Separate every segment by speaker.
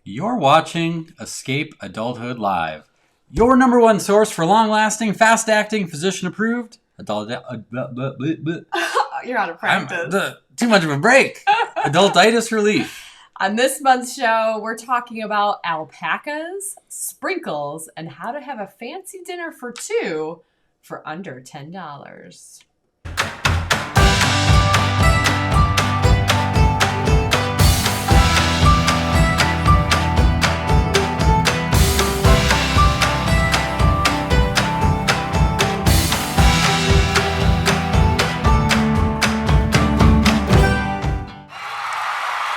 Speaker 1: You're watching Escape Adulthood Live, your number one source for long-lasting, fast-acting, physician-approved
Speaker 2: You're out of practice.
Speaker 1: Too much of a break. Adultitis relief.
Speaker 2: On this month's show, we're talking about alpacas, sprinkles, and how to have a fancy dinner for two for under $10.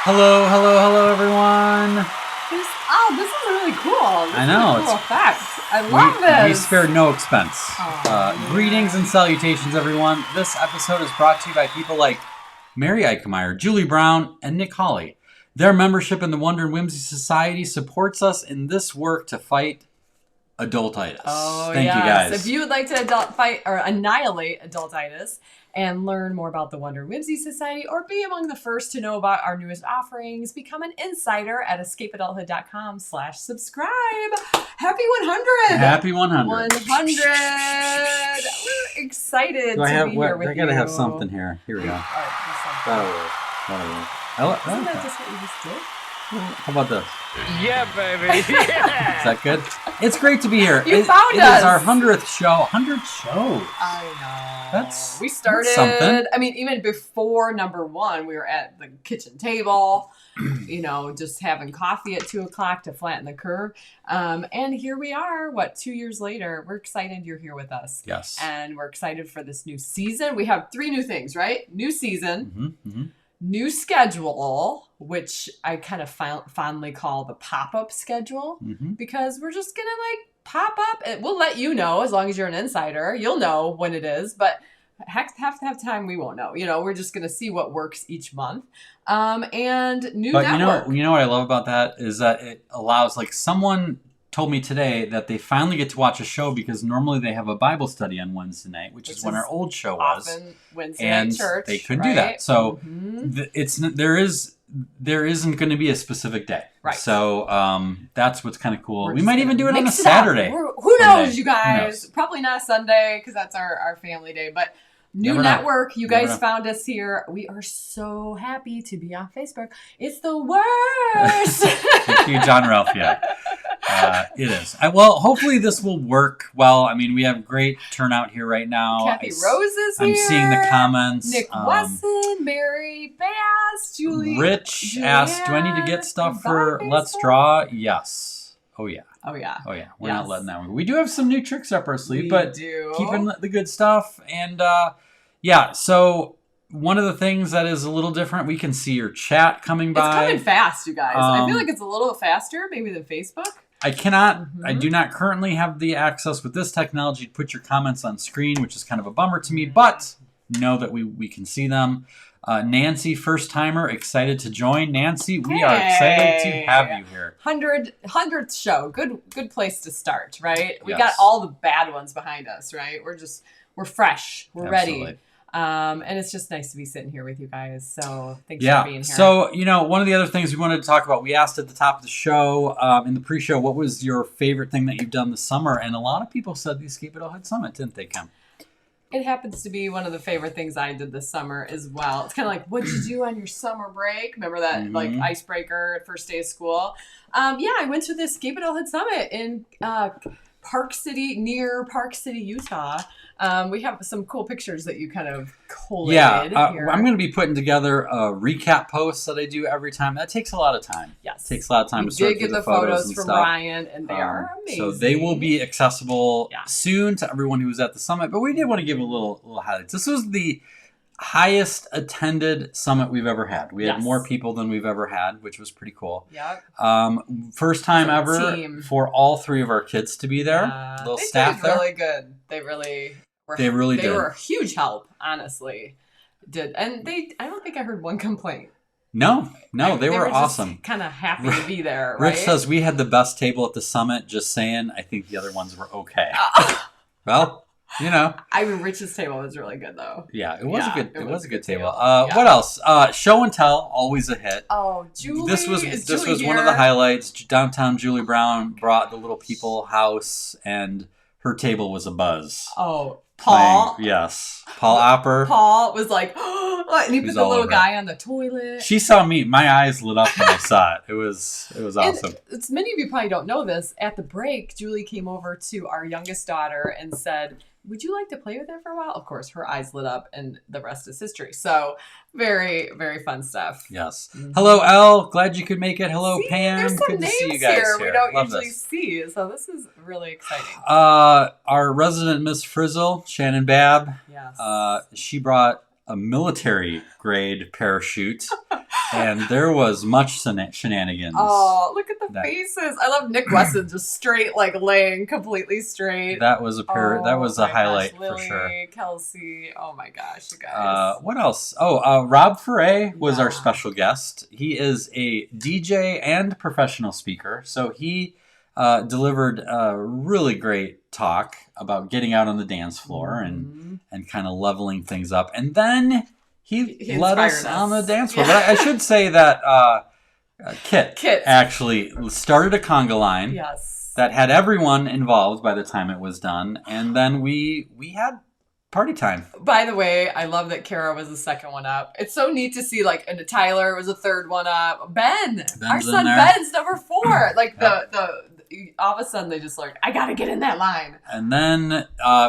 Speaker 1: Hello, everyone.
Speaker 2: This is really cool. This
Speaker 1: I know.
Speaker 2: Is a cool effect. I love this.
Speaker 1: We spared no expense. Greetings and salutations, everyone. This episode is brought to you by people like Mary Eickemeyer, Julie Brown, and Nick Hawley. Their membership in the Wonder and Whimsy Society supports us in this work to fight adultitis. Thank you, guys.
Speaker 2: If you would like to annihilate adultitis and learn more about the Wonder and Whimsy Society, or be among the first to know about our newest offerings, become an insider at escapeadulthood.com/subscribe. Happy 100!
Speaker 1: Happy 100.
Speaker 2: 100! We're excited to be here with you.
Speaker 1: I gotta have something here. Here we go.
Speaker 2: All right,
Speaker 1: That'll work.
Speaker 2: Isn't that just what you just did?
Speaker 1: How about this?
Speaker 3: Yeah, baby. Yeah.
Speaker 1: Is that good? It's great to be here.
Speaker 2: You found us.
Speaker 1: It is our 100th show. 100 shows.
Speaker 2: I know.
Speaker 1: We
Speaker 2: started,
Speaker 1: something.
Speaker 2: I mean, even before number one, we were at the kitchen table, just having coffee at 2 o'clock to flatten the curve. And here we are, 2 years later. We're excited you're here with us.
Speaker 1: Yes.
Speaker 2: And we're excited for this new season. We have 3 new things, right? New season. New schedule, which I kind of fondly call the pop-up schedule, because we're just going to pop up, and we'll let you know. As long as you're an insider, you'll know when it is, but half the time we won't know. We're just going to see what works each month. And new network.
Speaker 1: You know what I love about that is that it allows, someone told me today that they finally get to watch a show, because normally they have a Bible study on Wednesday night, which is when our old show was.
Speaker 2: Often Wednesday
Speaker 1: and
Speaker 2: night church,
Speaker 1: they couldn't do that. So there isn't going to be a specific day.
Speaker 2: Right.
Speaker 1: So that's what's kind of cool. We might even do it on a Saturday.
Speaker 2: Who knows, you guys? Probably not Sunday, because that's our family day. But new network. You guys found us here. We are so happy to be on Facebook. It's the worst.
Speaker 1: Thank you, John Ralph. Yeah. It is. Well, hopefully this will work well. I mean, we have great turnout here right now.
Speaker 2: Kathy Rose is here.
Speaker 1: I'm seeing the comments.
Speaker 2: Nick Wesson, Mary Bass, Julie.
Speaker 1: Rich asked, do I need to get stuff for Let's Draw? Yes. Oh, yeah. We're not letting that one. We do have some new tricks up our sleeve, but keeping the good stuff. And so one of the things that is a little different, we can see your chat coming by.
Speaker 2: It's coming fast, you guys. I feel like it's a little faster maybe than Facebook.
Speaker 1: I do not currently have the access with this technology to put your comments on screen, which is kind of a bummer to me, but know that we can see them. Nancy, first timer, excited to join. Nancy, we are excited to have you here.
Speaker 2: 100th show. Good place to start, right? We got all the bad ones behind us, right? We're fresh. We're ready. And it's just nice to be sitting here with you guys. So thanks for being here. So,
Speaker 1: one of the other things we wanted to talk about, we asked at the top of the show, in the pre-show, what was your favorite thing that you've done this summer? And a lot of people said the Escape Adulthood Summit, didn't they, Kim?
Speaker 2: It happens to be one of the favorite things I did this summer as well. It's kind of like, what'd you do on your summer break? Remember that icebreaker first day of school? I went to the Escape Adulthood Summit in near Park City, Utah. We have some cool pictures that you kind of collated here.
Speaker 1: I'm going to be putting together a recap post that I do every time. That takes a lot of time.
Speaker 2: Yes.
Speaker 1: It takes a lot of time to sort through the photos and
Speaker 2: from
Speaker 1: stuff.
Speaker 2: Ryan, and they are amazing.
Speaker 1: So they will be accessible soon to everyone who was at the summit. But we did want to give a little highlights. This was the highest attended summit we've ever had. We had more people than we've ever had, which was pretty cool.
Speaker 2: Yep.
Speaker 1: First time ever for all 3 of our kids to be there. Little staff there.
Speaker 2: Really good. They really
Speaker 1: did.
Speaker 2: They were a huge help, honestly. And I don't think I heard one complaint.
Speaker 1: No, they were awesome.
Speaker 2: Kind of happy to be there, right?
Speaker 1: Rich says we had the best table at the summit. Just saying, I think the other ones were okay. Well, You know.
Speaker 2: I mean, Rich's table was really good though.
Speaker 1: Yeah, it was a good table.
Speaker 2: Yeah.
Speaker 1: What else? Show and tell, always a hit.
Speaker 2: Oh, Julie.
Speaker 1: This was
Speaker 2: Julie
Speaker 1: one of the highlights. Downtown Julie Brown brought the Little People house, and her table was a buzz.
Speaker 2: Oh, Paul.
Speaker 1: Yes, Paul Opper.
Speaker 2: Paul was like, and he put the little guy on the toilet.
Speaker 1: She saw me. My eyes lit up when I saw it. It was awesome.
Speaker 2: And many of you probably don't know this. At the break, Julie came over to our youngest daughter and said, would you like to play with her for a while? Of course, her eyes lit up, and the rest is history. So, very, very fun stuff.
Speaker 1: Yes. Mm-hmm. Hello, Elle. Glad you could make it. Hello, Pam.
Speaker 2: There's some
Speaker 1: Good
Speaker 2: names
Speaker 1: to see you guys here.
Speaker 2: We don't
Speaker 1: Love
Speaker 2: usually
Speaker 1: this.
Speaker 2: see, so this is really exciting.
Speaker 1: Our resident Miss Frizzle, Shannon Babb.
Speaker 2: Yes.
Speaker 1: She brought a military grade parachute, and there was much shenanigans.
Speaker 2: Oh, look at the faces! I love Nick Wesson just straight, like laying completely straight.
Speaker 1: That was that was a highlight
Speaker 2: gosh, Lily,
Speaker 1: for sure.
Speaker 2: Kelsey, oh my gosh, you guys.
Speaker 1: What else? Rob Foray was our special guest. He is a DJ and professional speaker, so he delivered a really great talk about getting out on the dance floor and kind of leveling things up. And then he led us on the dance floor. But I should say that Kit actually started a conga line that had everyone involved by the time it was done. And then we had party time.
Speaker 2: By the way, I love that Kara was the second one up. It's so neat to see, like, and Tyler was the third one up. Our son Ben's number 4. Like, all of a sudden they just learned, I gotta get in that line.
Speaker 1: And then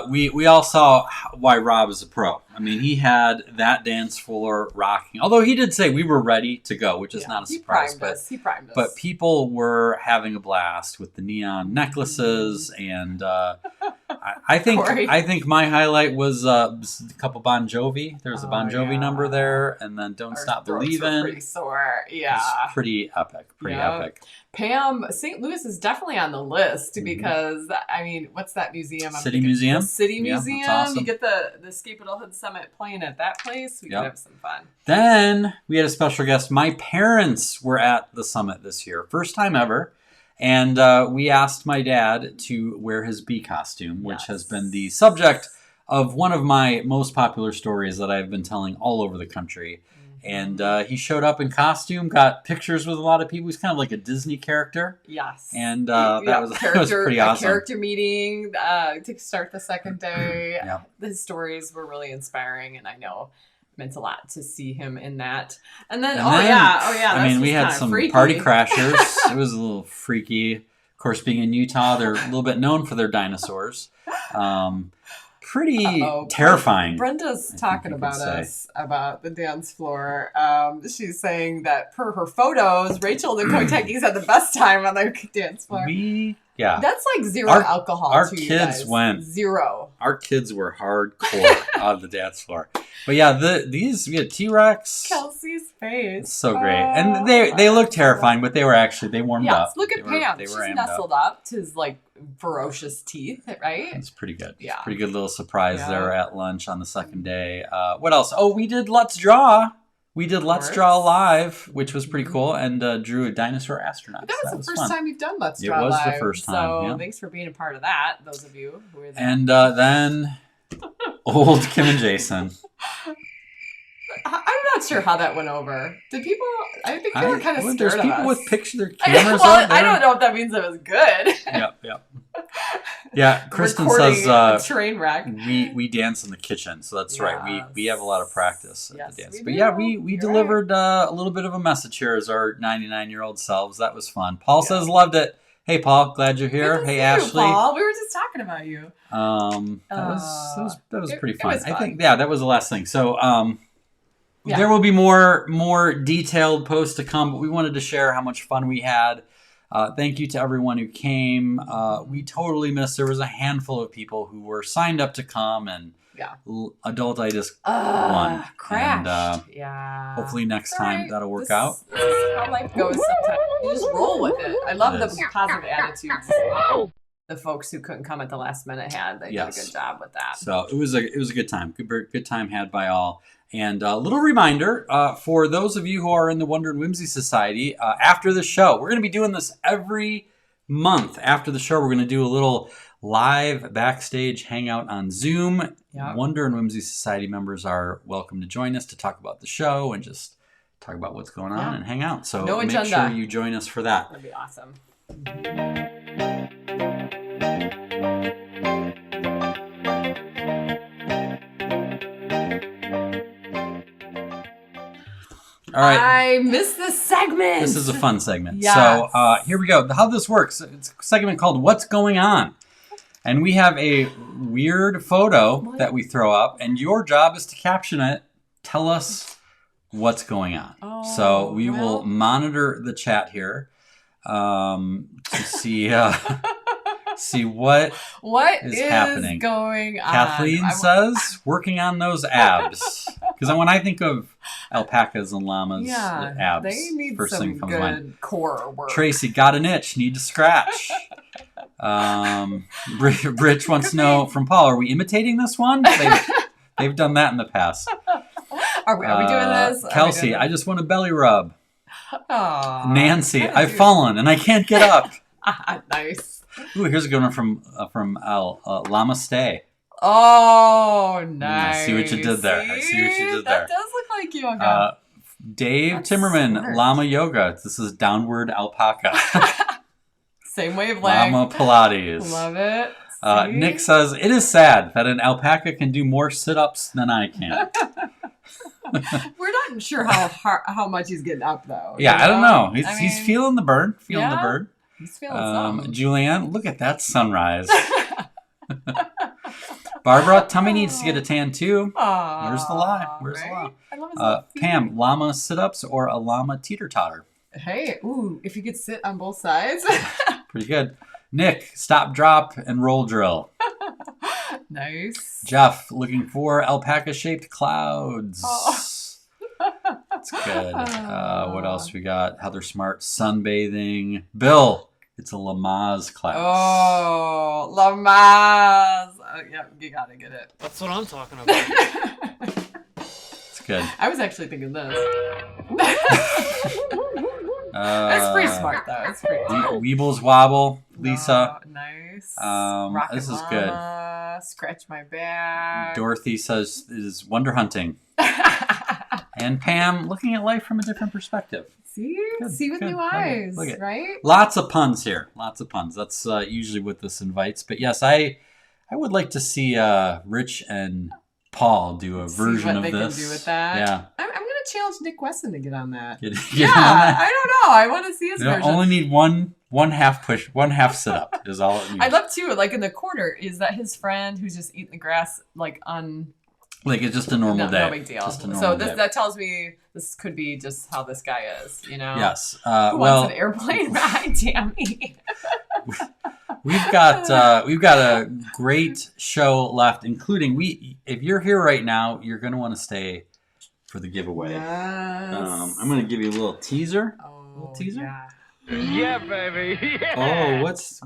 Speaker 1: we all saw why Rob is a pro. I mean, he had that dance floor rocking. Although he did say we were ready to go, which is not a surprise.
Speaker 2: He primed us.
Speaker 1: But people were having a blast with the neon necklaces, and I think my highlight was a couple Bon Jovi. There was a Bon Jovi number there, and then Don't Stop Believin'.
Speaker 2: Pretty sore, yeah.
Speaker 1: It's pretty epic. Epic.
Speaker 2: Pam, St. Louis is definitely on the list because, I mean, what's that museum?
Speaker 1: City Museum.
Speaker 2: The City Museum. That's awesome. You get the Escape Adulthood Summit playing at that place. We could have some fun.
Speaker 1: Then we had a special guest. My parents were at the summit this year. First time ever. And we asked my dad to wear his bee costume, which has been the subject of one of my most popular stories that I've been telling all over the country. And he showed up in costume, got pictures with a lot of people. He's kind of like a Disney character.
Speaker 2: Yes.
Speaker 1: And that was pretty awesome.
Speaker 2: A character meeting to start the second day. His stories were really inspiring, and I know it meant a lot to see him in that. And then,
Speaker 1: I mean, we had some party crashers. It was a little freaky. Of course, being in Utah, they're a little bit known for their dinosaurs. Pretty terrifying.
Speaker 2: Brenda's talking about us about the dance floor. She's saying that per her photos, Rachel and the Koteckis had the best time on the dance floor. That's like zero alcohol.
Speaker 1: Our kids went
Speaker 2: 0.
Speaker 1: Our kids were hardcore on the dance floor. But yeah, we had T-Rex.
Speaker 2: Kelsey's face.
Speaker 1: It's so great. And they looked terrifying, but they warmed up.
Speaker 2: Look at Pam. She's nestled up to his like ferocious teeth, right?
Speaker 1: It's pretty good.
Speaker 2: Yeah.
Speaker 1: Pretty good little surprise there at lunch on the second day. What else? Oh, we did Let's Draw. We did Let's Draw Live, which was pretty cool, and drew a dinosaur astronaut.
Speaker 2: That was the first time you've done Let's Draw Live.
Speaker 1: It was the first time.
Speaker 2: So thanks for being a part of that, those of you who were there.
Speaker 1: And then old Kim and Jason.
Speaker 2: I'm not sure how that went over. Did people? I think they were kind of scared
Speaker 1: there's
Speaker 2: of
Speaker 1: people
Speaker 2: us.
Speaker 1: with their cameras up there.
Speaker 2: I don't know if that means it was good.
Speaker 1: Yep. Yeah, Kristen says
Speaker 2: a train wreck.
Speaker 1: We dance in the kitchen, so that's right. We have a lot of practice at the dance. But we
Speaker 2: You're
Speaker 1: delivered a little bit of a message here as our 99-year-old selves. That was fun. Paul says loved it. Hey Paul, glad you're here. Hey Ashley.
Speaker 2: Paul, we were just talking about you.
Speaker 1: That was pretty fun.
Speaker 2: Was fun.
Speaker 1: I think that was the last thing. So there will be more detailed posts to come, but we wanted to share how much fun we had. Thank you to everyone who came. We totally missed. There was a handful of people who were signed up to come, and Adultitis won.
Speaker 2: Crashed.
Speaker 1: And hopefully next time that'll work out.
Speaker 2: This is how life goes sometimes. You just roll with it. I love the positive attitudes the folks who couldn't come at the last minute had. They did a good job with that.
Speaker 1: So it was a good time. Good time had by all. And a little reminder for those of you who are in the Wonder and Whimsy Society, after the show, we're going to be doing this every month. After the show, we're going to do a little live backstage hangout on Zoom.
Speaker 2: Yep.
Speaker 1: Wonder and Whimsy Society members are welcome to join us to talk about the show and just talk about what's going on and hang out. So
Speaker 2: No
Speaker 1: make
Speaker 2: agenda.
Speaker 1: sure you join us for that.
Speaker 2: That'd be awesome.
Speaker 1: All right.
Speaker 2: I missed this segment.
Speaker 1: This is a fun segment.
Speaker 2: Yes.
Speaker 1: So here we go. How this works, it's a segment called What's Going On? And we have a weird photo that we throw up, and your job is to caption it. Tell us what's going on. So we will monitor the chat here to see what is happening.
Speaker 2: Going on?
Speaker 1: Kathleen says, working on those abs. Because when I think of alpacas and llamas, abs,
Speaker 2: they need
Speaker 1: first
Speaker 2: some
Speaker 1: thing comes to mind.
Speaker 2: good core work.
Speaker 1: Tracy, got an itch, need to scratch. Rich wants to know from Paul, are we imitating this one? They've done that in the past.
Speaker 2: Are we doing this?
Speaker 1: Kelsey, I just want a belly rub.
Speaker 2: Aww,
Speaker 1: Nancy, I've fallen and I can't get up.
Speaker 2: Nice.
Speaker 1: Ooh, here's a good one from Llama Stay.
Speaker 2: Oh, nice.
Speaker 1: I see what you did there.
Speaker 2: That does look like yoga.
Speaker 1: Dave
Speaker 2: That's
Speaker 1: Timmerman,
Speaker 2: smart.
Speaker 1: Llama Yoga. This is downward alpaca.
Speaker 2: Same wavelength.
Speaker 1: Llama Pilates.
Speaker 2: Love it.
Speaker 1: Nick says, it is sad that an alpaca can do more sit-ups than I can.
Speaker 2: We're not sure how much he's getting up, though.
Speaker 1: Yeah, I don't know. He's feeling the burn.
Speaker 2: He's feeling something.
Speaker 1: Julianne, look at that sunrise. Barbara, tummy needs to get a tan too.
Speaker 2: Aww,
Speaker 1: Where's the lie?
Speaker 2: I love his little feet.
Speaker 1: Pam, llama sit-ups or a llama teeter-totter?
Speaker 2: Hey, ooh, if you could sit on both sides.
Speaker 1: Pretty good. Nick, stop, drop, and roll drill.
Speaker 2: Nice.
Speaker 1: Jeff, looking for alpaca-shaped clouds.
Speaker 2: Oh.
Speaker 1: That's good. What else we got? Heather Smart, sunbathing. Bill, it's a Lamaze class.
Speaker 2: Oh, Lamaze. Oh, yeah, you gotta get it.
Speaker 3: That's what I'm talking about.
Speaker 1: It's good.
Speaker 2: I was actually thinking this. That's pretty smart, though. It's pretty smart.
Speaker 1: Weebles Wobble, Lisa.
Speaker 2: Oh, nice.
Speaker 1: This is good.
Speaker 2: Scratch my back.
Speaker 1: Dorothy says is wonder hunting. And Pam, looking at life from a different perspective.
Speaker 2: See with
Speaker 1: good.
Speaker 2: new eyes,
Speaker 1: Look at
Speaker 2: right?
Speaker 1: Lots of puns here. Lots of puns. That's usually what this invites. But yes, I would like to see Rich and Paul do a version of this.
Speaker 2: See what they can do with that.
Speaker 1: Yeah.
Speaker 2: I'm going to challenge Nick Weston to get on that.
Speaker 1: Get
Speaker 2: Yeah,
Speaker 1: on that.
Speaker 2: I don't know. I want to see his
Speaker 1: You
Speaker 2: version.
Speaker 1: only need one half push, one half sit up is all it needs.
Speaker 2: I love too, like in the corner, is that his friend who's just eating the grass, like on.
Speaker 1: Like it's just a normal day.
Speaker 2: No big deal.
Speaker 1: Just a normal day.
Speaker 2: That tells me this could be just how this guy is, you know?
Speaker 1: Yes.
Speaker 2: Who wants an airplane ride, Tammy?
Speaker 1: We've got a great show left, including if you're here right now, you're going to want to stay for the giveaway.
Speaker 2: Yes.
Speaker 1: I'm going to give you a little teaser.
Speaker 2: Oh,
Speaker 1: teaser?
Speaker 3: Yeah, baby. Yeah.
Speaker 1: Oh, what's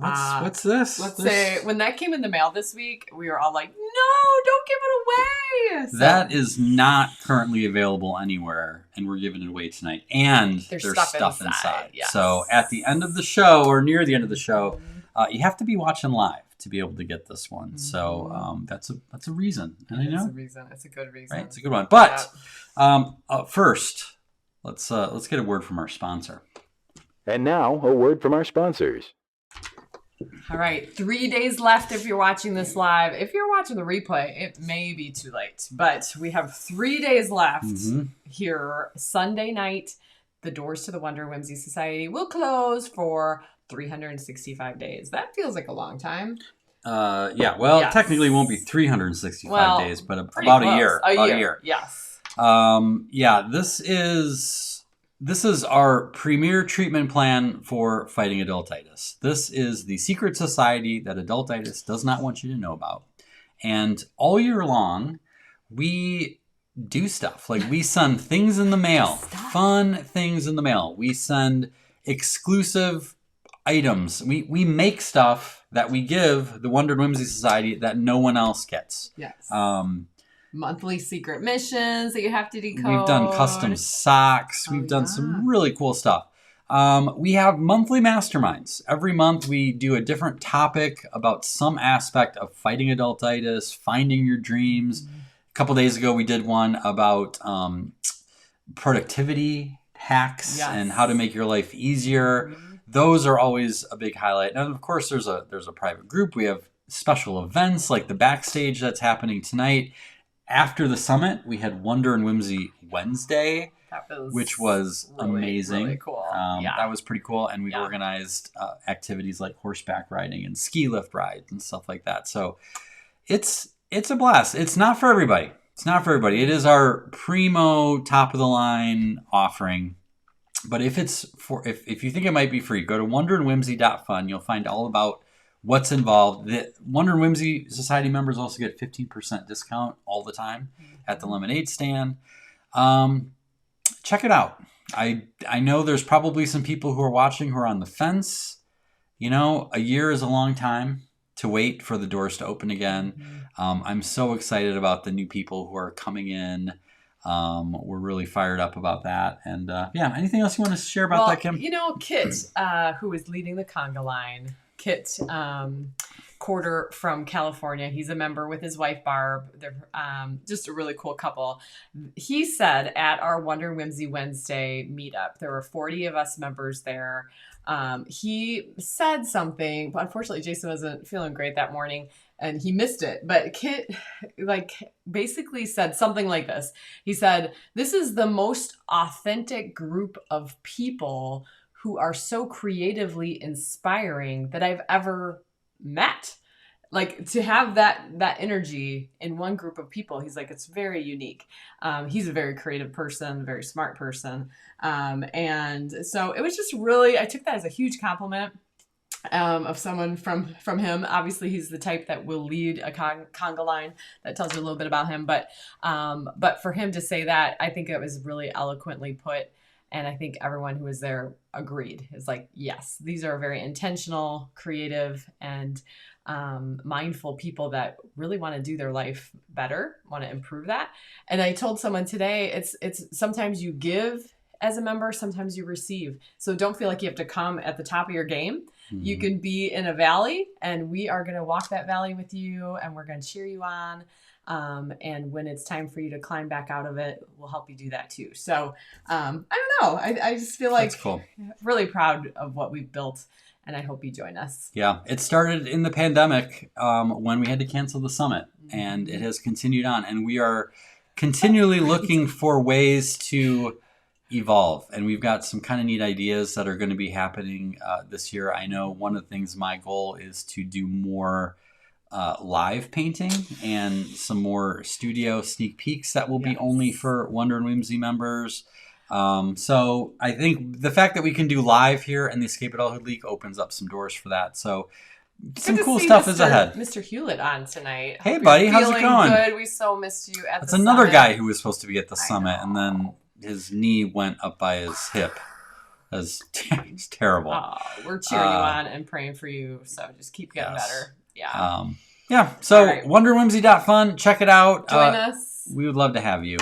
Speaker 1: this?
Speaker 2: Let's say when that came in the mail this week, we were all like, "No, don't give it away." So,
Speaker 1: that is not currently available anywhere, and we're giving it away tonight. And there's stuff inside.
Speaker 2: Yes.
Speaker 1: So at the end of the show, or near the end of the show, you have to be watching live to be able to get this one. So that's a reason. And I know
Speaker 2: it's a reason. It's a good reason.
Speaker 1: Right? It's a good one. But first, let's get a word from our sponsor.
Speaker 4: And now, a word from our sponsors.
Speaker 2: All right, 3 days left if you're watching this live. If you're watching the replay, it may be too late, but we have 3 days left here. Sunday night, the doors to the Wonder Whimsy Society will close for 365 days. That feels like a long time.
Speaker 1: Yes. Technically it won't be 365 days, but about
Speaker 2: close.
Speaker 1: a year.
Speaker 2: A
Speaker 1: about
Speaker 2: year.
Speaker 1: a year.
Speaker 2: Yes.
Speaker 1: This is our premier treatment plan for fighting adultitis. This is the secret society that adultitis does not want you to know about. And all year long, we do stuff. Like we send things in the mail, fun things in the mail. We send exclusive items. We make stuff that we give the Wonder and Whimsy Society that no one else gets.
Speaker 2: Yes. Monthly secret missions that you have to decode.
Speaker 1: We've done custom socks. We've done some really cool stuff. We have monthly masterminds. Every month we do a different topic about some aspect of fighting adultitis, finding your dreams. A couple days ago we did one about productivity hacks and how to make your life easier. Those are always a big highlight. And of course there's a private group. We have special events like the backstage that's happening tonight. After the summit, we had Wonder and Whimsy Wednesday, which was really amazing.
Speaker 2: Really cool.
Speaker 1: That was pretty cool. And we organized activities like horseback riding and ski lift rides and stuff like that. So it's a blast. It's not for everybody. It is our primo top of the line offering. But if you think it might be free, go to wonderandwhimsy.fun. You'll find all about what's involved. The Wonder and Whimsy Society members also get 15% discount all the time at the lemonade stand. Check it out. I know there's probably some people who are watching who are on the fence. You know, a year is a long time to wait for the doors to open again. I'm so excited about the new people who are coming in. We're really fired up about that. And anything else you want to share about that, Kim?
Speaker 2: You know, Kit, who is leading the conga line, Kit Quarter from California. He's a member with his wife, Barb. They're just a really cool couple. He said at our Wonder Whimsy Wednesday meetup, there were 40 of us members there. He said something, but unfortunately Jason wasn't feeling great that morning and he missed it. But Kit basically said something like this. He said, "This is the most authentic group of people who are so creatively inspiring that I've ever met." Like, to have that energy in one group of people, he's like, it's very unique. He's a very creative person, very smart person. And so it was just really, I took that as a huge compliment of someone from him. Obviously, he's the type that will lead a conga line. That tells you a little bit about him. But for him to say that, I think it was really eloquently put. And I think everyone who was there agreed. It's like, yes, these are very intentional, creative, and mindful people that really want to do their life better, want to improve that. And I told someone today, it's sometimes you give as a member, sometimes you receive. So don't feel like you have to come at the top of your game. Mm-hmm. You can be in a valley, and we are going to walk that valley with you, and we're going to cheer you on. And when it's time for you to climb back out of it, we'll help you do that too. So I don't know. I just feel like cool. Really proud of what we've built, and I hope you join us.
Speaker 1: Yeah, it started in the pandemic when we had to cancel the summit, and it has continued on. And we are continually looking for ways to evolve. And we've got some kind of neat ideas that are going to be happening this year. I know one of the things my goal is to do more live painting and some more studio sneak peeks that will be only for Wonder and Whimsy members. So I think the fact that we can do live here in the Escape Adulthood League opens up some doors for that. So some cool stuff is ahead.
Speaker 2: Mr. Hewlett on tonight.
Speaker 1: Hey, buddy, how's it going?
Speaker 2: Good. We so missed you at
Speaker 1: That's
Speaker 2: the
Speaker 1: another
Speaker 2: summit.
Speaker 1: guy who was supposed to be at the summit, and then his knee went up by his hip. It's terrible.
Speaker 2: Oh, we're cheering you on and praying for you. So just keep getting better. Yeah.
Speaker 1: So
Speaker 2: right.
Speaker 1: wonderwhimsy.fun. Check it out.
Speaker 2: Join us.
Speaker 1: We would love to have you.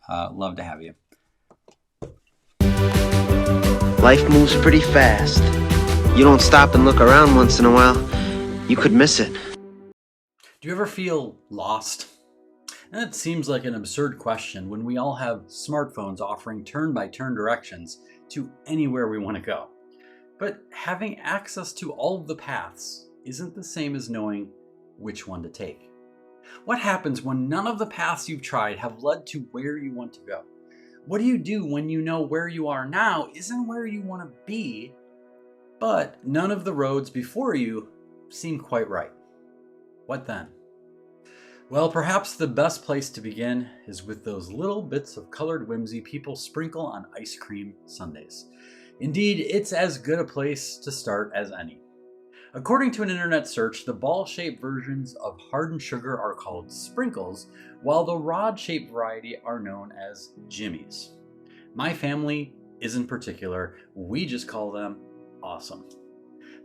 Speaker 1: Love to have you.
Speaker 5: Life moves pretty fast. You don't stop and look around once in a while, you could miss it.
Speaker 1: Do you ever feel lost? And it seems like an absurd question when we all have smartphones offering turn-by-turn directions to anywhere we want to go. But having access to all of the paths isn't the same as knowing which one to take. What happens when none of the paths you've tried have led to where you want to go? What do you do when you know where you are now isn't where you want to be, but none of the roads before you seem quite right? What then? Well, perhaps the best place to begin is with those little bits of colored whimsy people sprinkle on ice cream sundaes. Indeed, it's as good a place to start as any. According to an internet search, the ball-shaped versions of hardened sugar are called sprinkles, while the rod-shaped variety are known as jimmies. My family isn't particular, we just call them awesome.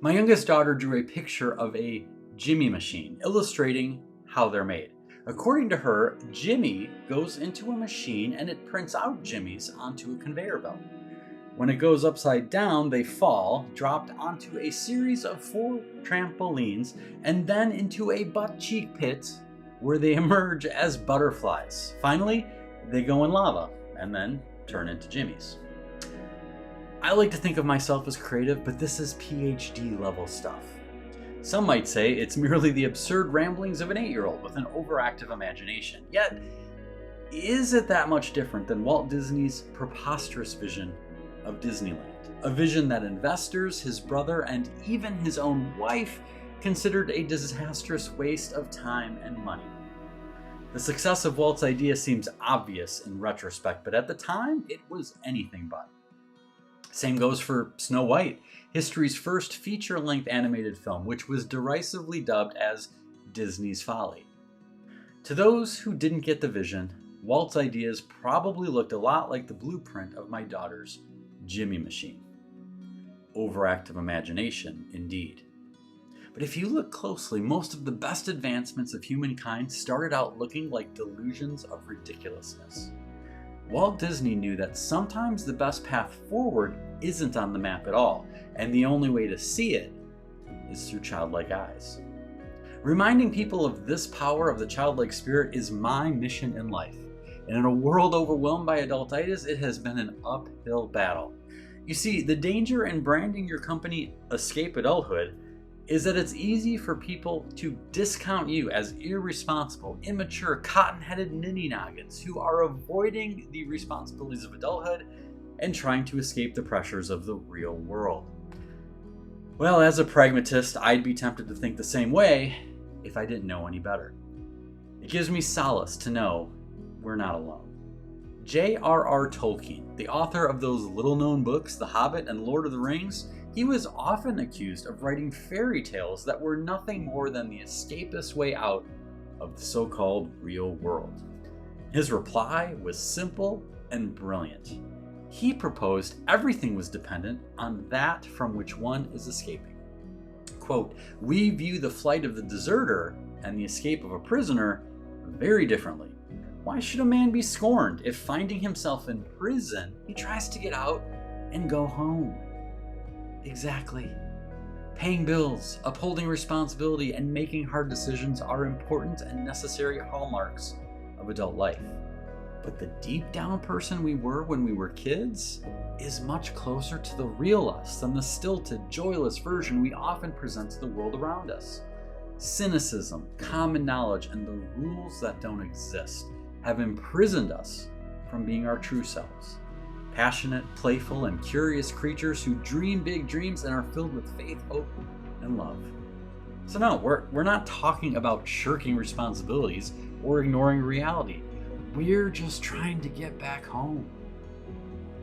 Speaker 1: My youngest daughter drew a picture of a jimmy machine, illustrating how they're made. According to her, Jimmy goes into a machine and it prints out jimmies onto a conveyor belt. When it goes upside down, they fall, dropped onto a series of 4 trampolines, and then into a butt cheek pit where they emerge as butterflies. Finally, they go in lava and then turn into jimmies. I like to think of myself as creative, but this is PhD level stuff. Some might say it's merely the absurd ramblings of an 8-year-old with an overactive imagination. Yet, is it that much different than Walt Disney's preposterous vision of Disneyland? A vision that investors, his brother, and even his own wife considered a disastrous waste of time and money. The success of Walt's idea seems obvious in retrospect, but at the time, it was anything but. Same goes for Snow White, history's first feature-length animated film, which was derisively dubbed as Disney's Folly. To those who didn't get the vision, Walt's ideas probably looked a lot like the blueprint of my daughter's Jimmy machine. Overactive imagination, indeed. But if you look closely, most of the best advancements of humankind started out looking like delusions of ridiculousness. Walt Disney knew that sometimes the best path forward isn't on the map at all, and the only way to see it is through childlike eyes. Reminding people of this power of the childlike spirit is my mission in life. And in a world overwhelmed by adultitis, it has been an uphill battle. You see, the danger in branding your company Escape Adulthood is that it's easy for people to discount you as irresponsible, immature, cotton-headed ninny-noggins who are avoiding the responsibilities of adulthood and trying to escape the pressures of the real world. Well, as a pragmatist, I'd be tempted to think the same way if I didn't know any better. It gives me solace to know we're not alone. J.R.R. Tolkien, the author of those little-known books, The Hobbit and Lord of the Rings, he was often accused of writing fairy tales that were nothing more than the escapist way out of the so-called real world. His reply was simple and brilliant. He proposed everything was dependent on that from which one is escaping. Quote, "We view the flight of the deserter and the escape of a prisoner very differently. Why should a man be scorned if, finding himself in prison, he tries to get out and go home?" Exactly. Paying bills, upholding responsibility, and making hard decisions are important and necessary hallmarks of adult life. But the deep down person we were when we were kids is much closer to the real us than the stilted, joyless version we often present to the world around us. Cynicism, common knowledge, and the rules that don't exist have imprisoned us from being our true selves. Passionate, playful, and curious creatures who dream big dreams and are filled with faith, hope, and love. So no, we're not talking about shirking responsibilities or ignoring reality. We're just trying to get back home.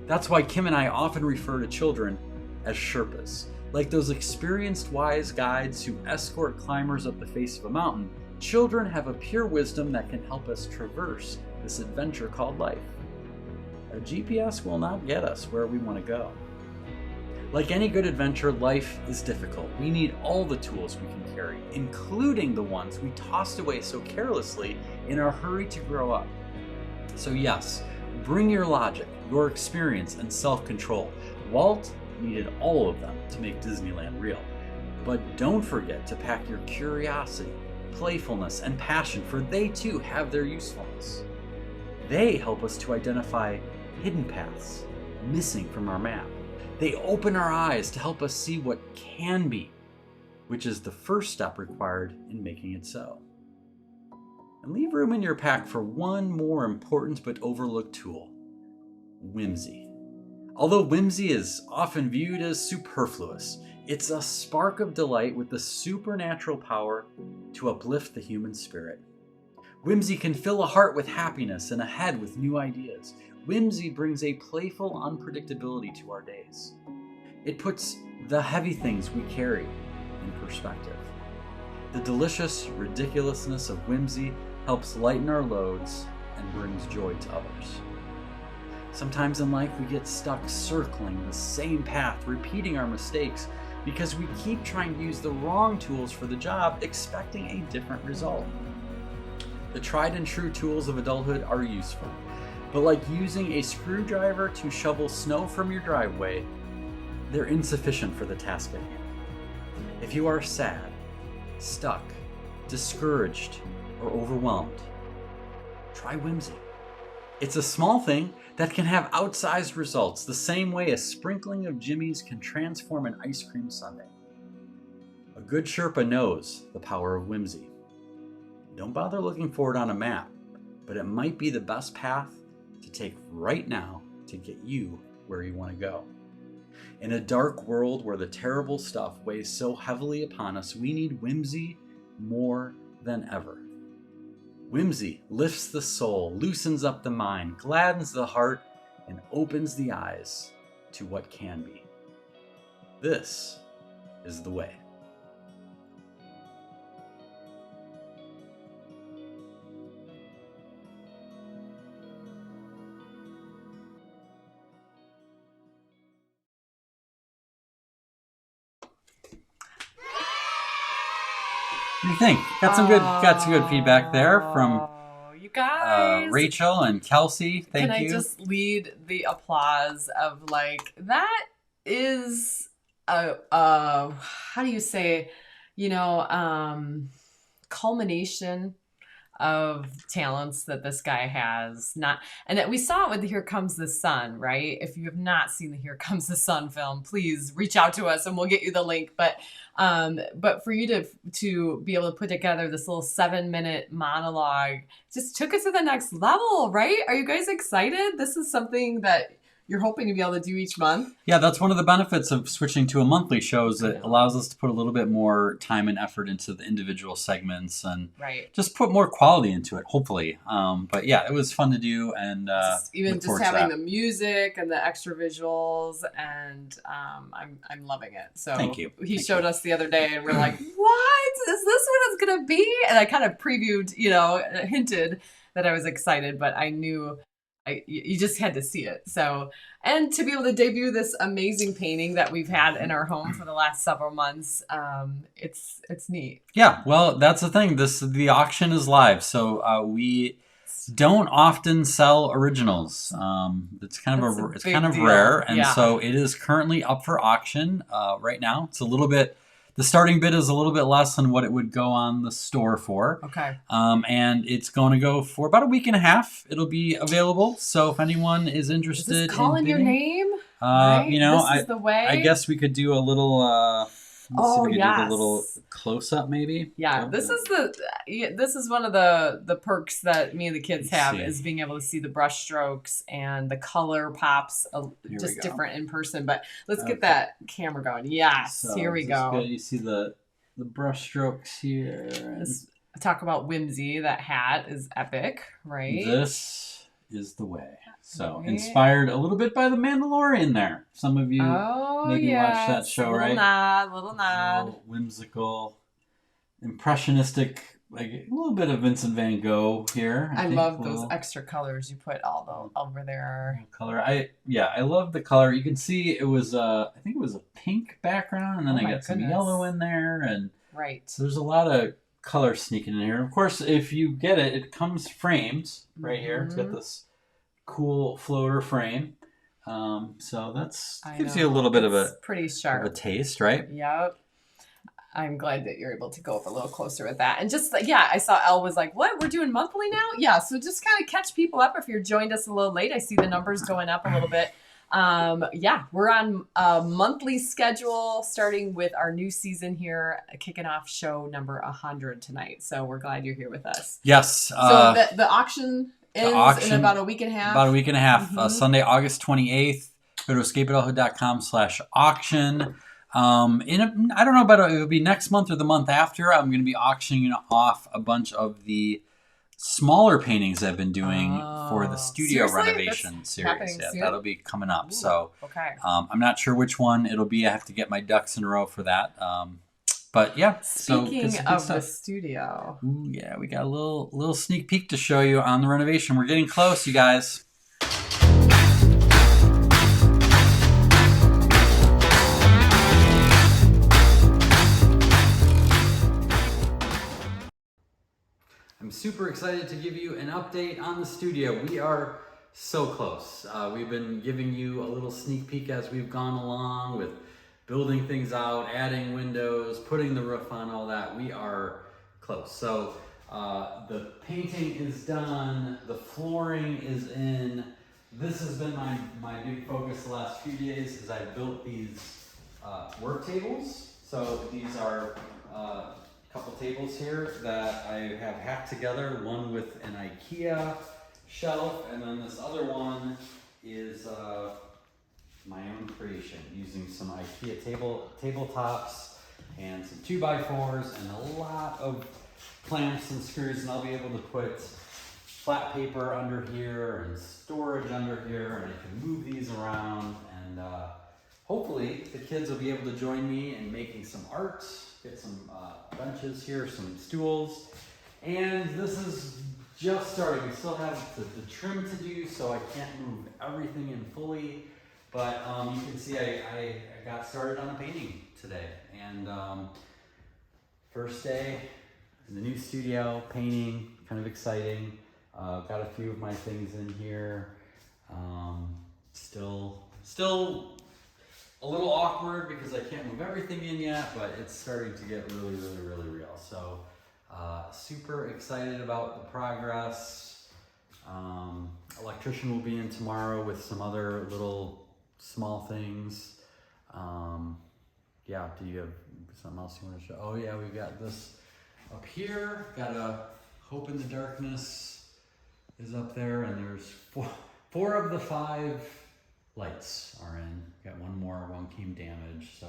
Speaker 1: That's why Kim and I often refer to children as Sherpas. Like those experienced wise guides who escort climbers up the face of a mountain, children have a pure wisdom that can help us traverse this adventure called life. A GPS will not get us where we want to go. Like any good adventure, life is difficult. We need all the tools we can carry, including the ones we tossed away so carelessly in our hurry to grow up. So yes, bring your logic, your experience, and self-control. Walt needed all of them to make Disneyland real. But don't forget to pack your curiosity, playfulness, and passion, for they too have their usefulness. They help us to identify hidden paths missing from our map. They open our eyes to help us see what can be, which is the first step required in making it so. And leave room in your pack for one more important but overlooked tool: whimsy. Although whimsy is often viewed as superfluous, it's a spark of delight with the supernatural power to uplift the human spirit. Whimsy can fill a heart with happiness and a head with new ideas. Whimsy brings a playful unpredictability to our days. It puts the heavy things we carry in perspective. The delicious ridiculousness of whimsy helps lighten our loads and brings joy to others. Sometimes in life we get stuck circling the same path, repeating our mistakes, because we keep trying to use the wrong tools for the job, expecting a different result. The tried and true tools of adulthood are useful. But like using a screwdriver to shovel snow from your driveway, they're insufficient for the task at hand. If you are sad, stuck, discouraged, or overwhelmed, try Whimsy. It's a small thing that can have outsized results, the same way a sprinkling of Jimmy's can transform an ice cream sundae. A good Sherpa knows the power of Whimsy. Don't bother looking for it on a map, but it might be the best path to take right now to get you where you want to go. In a dark world where the terrible stuff weighs so heavily upon us, we need Whimsy more than ever. Whimsy lifts the soul, loosens up the mind, gladdens the heart, and opens the eyes to what can be. This is the way. What do you think? Got some good feedback there from
Speaker 2: you guys.
Speaker 1: Rachel and Kelsey. Thank you.
Speaker 2: Can I just lead the applause of like that is how do you say, culmination of talents that this guy has. And that we saw it with Here Comes the Sun, right? If you have not seen the Here Comes the Sun film, please reach out to us and we'll get you the link. But for you to be able to put together this little 7-minute monologue just took it to the next level, right? Are you guys excited? This is something that you're hoping to be able to do each month?
Speaker 1: Yeah, that's one of the benefits of switching to a monthly show is it allows us to put a little bit more time and effort into the individual segments and just put more quality into it, hopefully. But yeah, it was fun to do. And
Speaker 2: just having the music and the extra visuals, and I'm loving it. So
Speaker 1: thank you.
Speaker 2: He showed us the other day and we're like, what? Is this what it's going to be? And I kind of previewed, hinted that I was excited, but I knew you just had to see it. So, and to be able to debut this amazing painting that we've had in our home for the last several months, it's neat.
Speaker 1: Yeah, well, that's the thing. The auction is live, so we don't often sell originals. It's kind of rare, and so it is currently up for auction right now. It's a little bit. The starting bid is a little bit less than what it would go on the store for.
Speaker 2: Okay.
Speaker 1: And it's going to go for about a week and a half. It'll be available. So if anyone is interested,
Speaker 2: is this calling your name?
Speaker 1: Right?
Speaker 2: This is the way.
Speaker 1: I guess we could do a little. Do a little close up, maybe.
Speaker 2: Yeah, this is one of the perks that me and the kids have is being able to see the brush strokes and the color pops just different in person. But let's get that camera going. Yes, so here we go.
Speaker 1: Good. You see the brush strokes here.
Speaker 2: Talk about Whimsy. That hat is epic, right?
Speaker 1: This is the way. So inspired a little bit by The Mandalorian there. Some of you maybe watched that show, right?
Speaker 2: Little nod.
Speaker 1: Little whimsical, impressionistic, like a little bit of Vincent van Gogh here.
Speaker 2: I love those extra colors you put all over there.
Speaker 1: Color. I love the color. You can see it was I think it was a pink background, and then I got some yellow in there, and so there's a lot of color sneaking in here. And of course, if you get it, it comes framed right here. It's got this cool floater frame, so that's gives you a little bit of a
Speaker 2: pretty sharp
Speaker 1: of a taste, right?
Speaker 2: Yep. I'm glad that you're able to go up a little closer with that. And just I saw Elle was like, what, we're doing monthly now? Yeah, so just kind of catch people up if you're joined us a little late. I see the numbers going up a little bit. We're on a monthly schedule starting with our new season here, kicking off show number 100 tonight. So we're glad you're here with us.
Speaker 1: Yes.
Speaker 2: So the auction ends in about a week and a half.
Speaker 1: About a week and a half. Sunday, August 28th. Go to escapeadulthood.com/auction. I don't know about it'll be next month or the month after. I'm going to be auctioning off a bunch of the smaller paintings I've been doing for the studio renovation series. Yeah, that'll be coming up. Ooh, so I'm not sure which one it'll be. I have to get my ducks in a row for that. But yeah.
Speaker 2: Speaking of the studio.
Speaker 1: Ooh, yeah, we got a little sneak peek to show you on the renovation. We're getting close, you guys. I'm super excited to give you an update on the studio. We are so close. We've been giving you a little sneak peek as we've gone along with building things out, adding windows, putting the roof on, all that. We are close. So the painting is done, the flooring is in. This has been my big focus the last few days, is I built these work tables. So these are a couple tables here that I have hacked together, one with an IKEA shelf, and then this other one is my own creation, using some IKEA tabletops and some 2x4s and a lot of clamps and screws, and I'll be able to put flat paper under here and storage under here, and I can move these around, and hopefully the kids will be able to join me in making some art, get some benches here, some stools, and this is just starting. We still have the trim to do, so I can't move everything in fully, but you can see I got started on a painting today, and first day in the new studio, painting, kind of exciting. Got a few of my things in here. Still a little awkward because I can't move everything in yet, but it's starting to get really, really, really real. So super excited about the progress. Electrician will be in tomorrow with some other little small things. Yeah, do you have something else you want to show? Oh yeah, we've got this up here. Got a Hope in the Darkness is up there, and there's four of the 5 lights are in. Got one more, one came damaged, so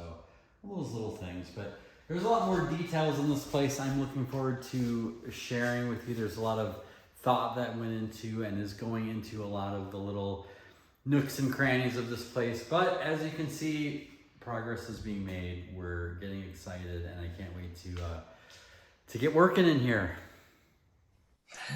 Speaker 1: all those little things. But there's a lot more details in this place I'm looking forward to sharing with you. There's a lot of thought that went into and is going into a lot of the little nooks and crannies of this place. But as you can see, progress is being made. We're getting excited, and I can't wait to get working in here.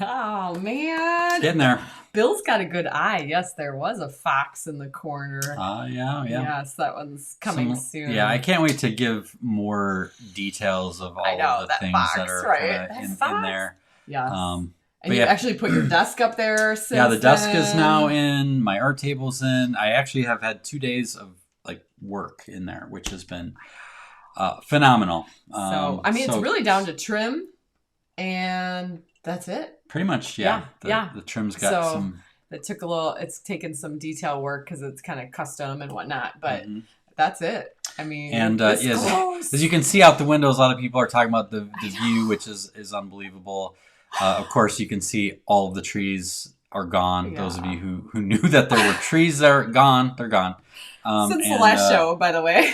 Speaker 2: Oh man,
Speaker 1: Getting there.
Speaker 2: Bill's got a good eye. Yes, there was a fox in the corner.
Speaker 1: Yeah.
Speaker 2: Yes, that one's coming soon.
Speaker 1: Yeah, I can't wait to give more details of all of the things
Speaker 2: fox,
Speaker 1: that are
Speaker 2: right?
Speaker 1: in there.
Speaker 2: Yes. And
Speaker 1: But
Speaker 2: you actually put your desk up there since
Speaker 1: yeah, the desk is
Speaker 2: then.
Speaker 1: now in. My art table's in. I actually have had 2 days of like work in there, which has been phenomenal.
Speaker 2: So I mean, it's really down to trim, and that's it.
Speaker 1: Pretty much, yeah. The trim's got some.
Speaker 2: It took a little. It's taken some detail work because it's kind of custom and whatnot, but that's it. I mean,
Speaker 1: and yes, as you can see out the windows, a lot of people are talking about the view, which is unbelievable. Of course, you can see all of the trees are gone. Yeah. Those of you who knew that there were trees there, gone. They're gone.
Speaker 2: Since the last show, by the way.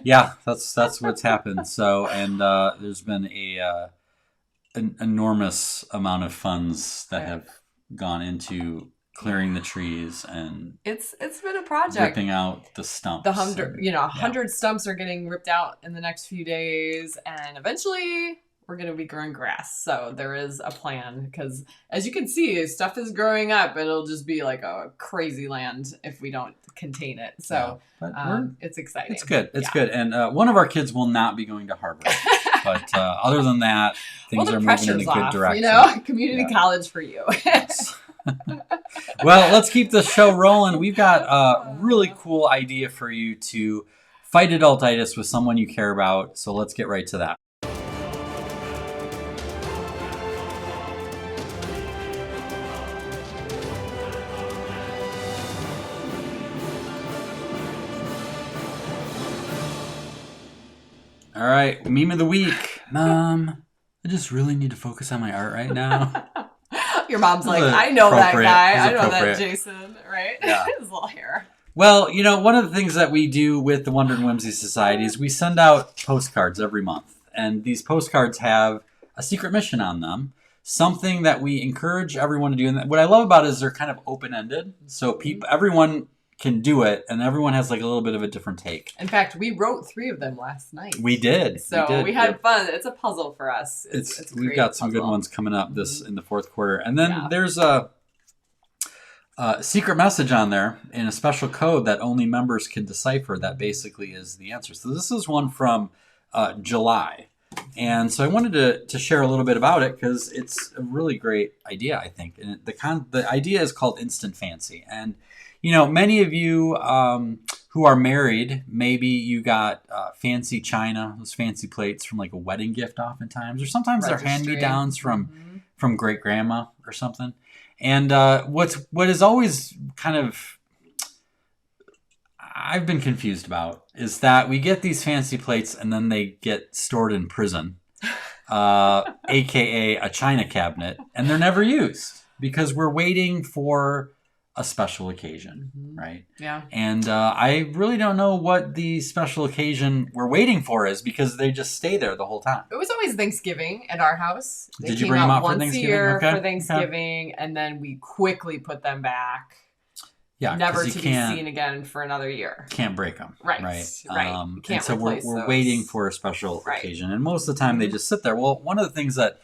Speaker 1: Yeah, that's what's happened. So, and there's been an enormous amount of funds that have gone into clearing the trees, and
Speaker 2: it's been a project.
Speaker 1: Ripping out the stumps.
Speaker 2: 100 stumps are getting ripped out in the next few days, and eventually we're going to be growing grass. So there is a plan, because as you can see, stuff is growing up. It'll just be like a crazy land if we don't contain it. So it's exciting.
Speaker 1: It's good. It's good. And one of our kids will not be going to Harvard. But other than that, things are moving in a good direction.
Speaker 2: Community college for you.
Speaker 1: Yes. Well, let's keep the show rolling. We've got a really cool idea for you to fight adultitis with someone you care about. So let's get right to that. All right, meme of the week. Mom, I just really need to focus on my art right now.
Speaker 2: Your mom's like, I know that guy. I know that Jason, right?
Speaker 1: Yeah.
Speaker 2: His little hair.
Speaker 1: Well, one of the things that we do with the Wonder and Whimsy Society is we send out postcards every month. And these postcards have a secret mission on them, something that we encourage everyone to do. And what I love about it is they're kind of open-ended. So everyone can do it, and everyone has like a little bit of a different take.
Speaker 2: In fact, we wrote 3 of them last night.
Speaker 1: We did.
Speaker 2: So we had fun. It's a puzzle for us.
Speaker 1: We've got some good ones coming up in the fourth quarter. And then there's a secret message on there in a special code that only members can decipher that basically is the answer. So this is one from July. And so I wanted to share a little bit about it because it's a really great idea, I think. And the idea is called instant fancy. And, many of you who are married, maybe you got fancy china, those fancy plates from like a wedding gift oftentimes, or sometimes they're hand-me-downs from great-grandma or something. And what is always kind of I've been confused about is that we get these fancy plates and then they get stored in prison, aka a china cabinet, and they're never used because we're waiting for a special occasion, right?
Speaker 2: Yeah.
Speaker 1: And I really don't know what the special occasion we're waiting for is because they just stay there the whole time.
Speaker 2: It was always Thanksgiving at our house. They
Speaker 1: Did you
Speaker 2: came
Speaker 1: bring them out for
Speaker 2: once
Speaker 1: Thanksgiving?
Speaker 2: a year
Speaker 1: Okay.
Speaker 2: for Thanksgiving, and then we quickly put them back.
Speaker 1: Yeah,
Speaker 2: never to be seen again for another year.
Speaker 1: Can't break them.
Speaker 2: Right.
Speaker 1: And
Speaker 2: Can't
Speaker 1: so we're
Speaker 2: those.
Speaker 1: waiting for a special occasion. And most of the time they just sit there. Well, one of the things that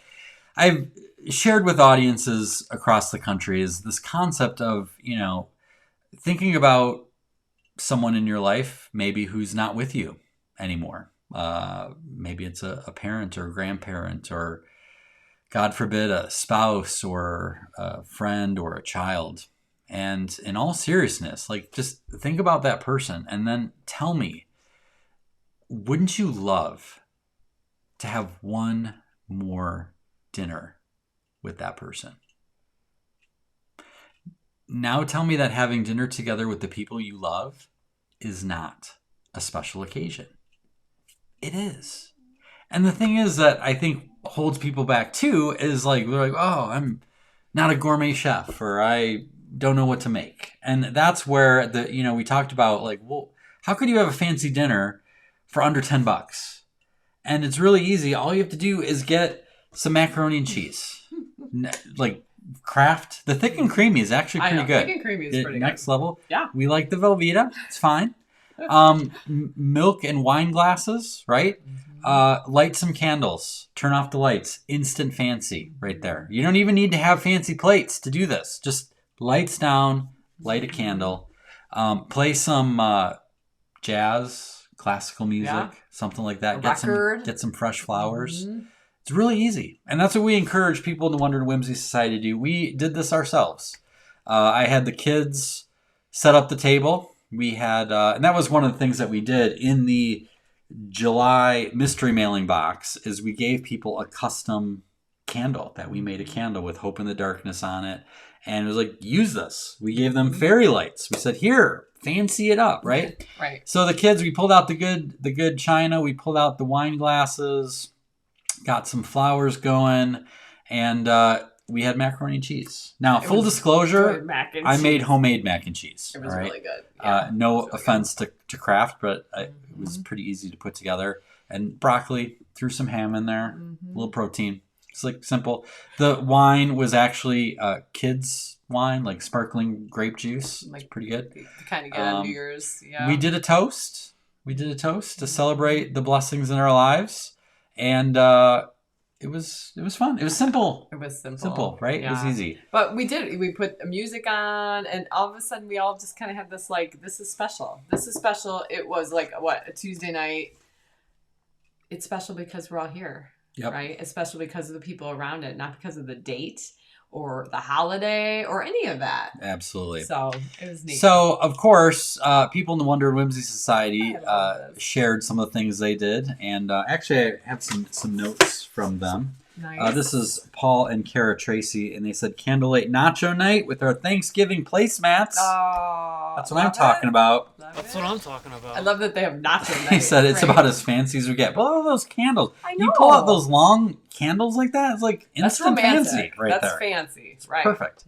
Speaker 1: I've shared with audiences across the country is this concept of, thinking about someone in your life, maybe who's not with you anymore. Maybe it's a parent or a grandparent or, God forbid, a spouse or a friend or a child. And in all seriousness, just think about that person and then tell me, wouldn't you love to have one more dinner with that person? Now tell me that having dinner together with the people you love is not a special occasion. It is. And the thing is that I think holds people back too is they're like, oh, I'm not a gourmet chef, or I don't know what to make. And that's where we talked about well, how could you have a fancy dinner for under $10? And it's really easy. All you have to do is get some macaroni and cheese. Kraft. The thick and creamy is actually pretty good.
Speaker 2: Thick and creamy is pretty good.
Speaker 1: Next level.
Speaker 2: Yeah.
Speaker 1: We like the Velveeta. It's fine. Milk and wine glasses, right? Light some candles. Turn off the lights. Instant fancy right there. You don't even need to have fancy plates to do this. Just lights down, light a candle, play some jazz, classical music, something like that. Get some fresh flowers. Mm-hmm. It's really easy. And that's what we encourage people in the Wonder and Whimsy Society to do. We did this ourselves. I had the kids set up the table. We had, and that was one of the things that we did in the July mystery mailing box, is we gave people a custom candle that we made a candle with Hope in the Darkness on it. And it was use this. We gave them fairy lights. We said, here, fancy it up, right?
Speaker 2: Right.
Speaker 1: So the kids, we pulled out the good china. We pulled out the wine glasses, got some flowers going, and we had macaroni and cheese. Now, full disclosure, I made homemade mac and cheese.
Speaker 2: It was really good. Yeah,
Speaker 1: no offense to Kraft, but it was pretty easy to put together. And broccoli, threw some ham in there, a little protein. It's simple. The wine was actually kids' wine, sparkling grape juice. It's pretty good.
Speaker 2: The kind of get on New Year's. Yeah.
Speaker 1: We did a toast. To celebrate the blessings in our lives, and it was fun. It was simple.
Speaker 2: It was simple.
Speaker 1: Simple, right?
Speaker 2: Yeah.
Speaker 1: It was easy.
Speaker 2: But we did. We put music on, and all of a sudden, we all just kind of had this this is special. This is special. It was a Tuesday night. It's special because we're all here.
Speaker 1: Yep.
Speaker 2: Right? Especially because of the people around it, not because of the date or the holiday or any of that.
Speaker 1: Absolutely.
Speaker 2: So it was neat.
Speaker 1: So, of course, people in the Wonder and Whimsy Society shared some of the things they did. And actually, I have some notes from them.
Speaker 2: Nice.
Speaker 1: This is Paul and Kara Tracy, and they said candlelight nacho night with our Thanksgiving placemats.
Speaker 2: Oh,
Speaker 1: that's what I'm talking about.
Speaker 3: That's what I'm talking about.
Speaker 2: I love that they have nacho night.
Speaker 1: He said it's about as fancy as we get. Pull out those candles.
Speaker 2: I know.
Speaker 1: You pull out those long candles like that, it's instant fancy right
Speaker 2: That's
Speaker 1: there.
Speaker 2: That's fancy, right?
Speaker 1: Perfect.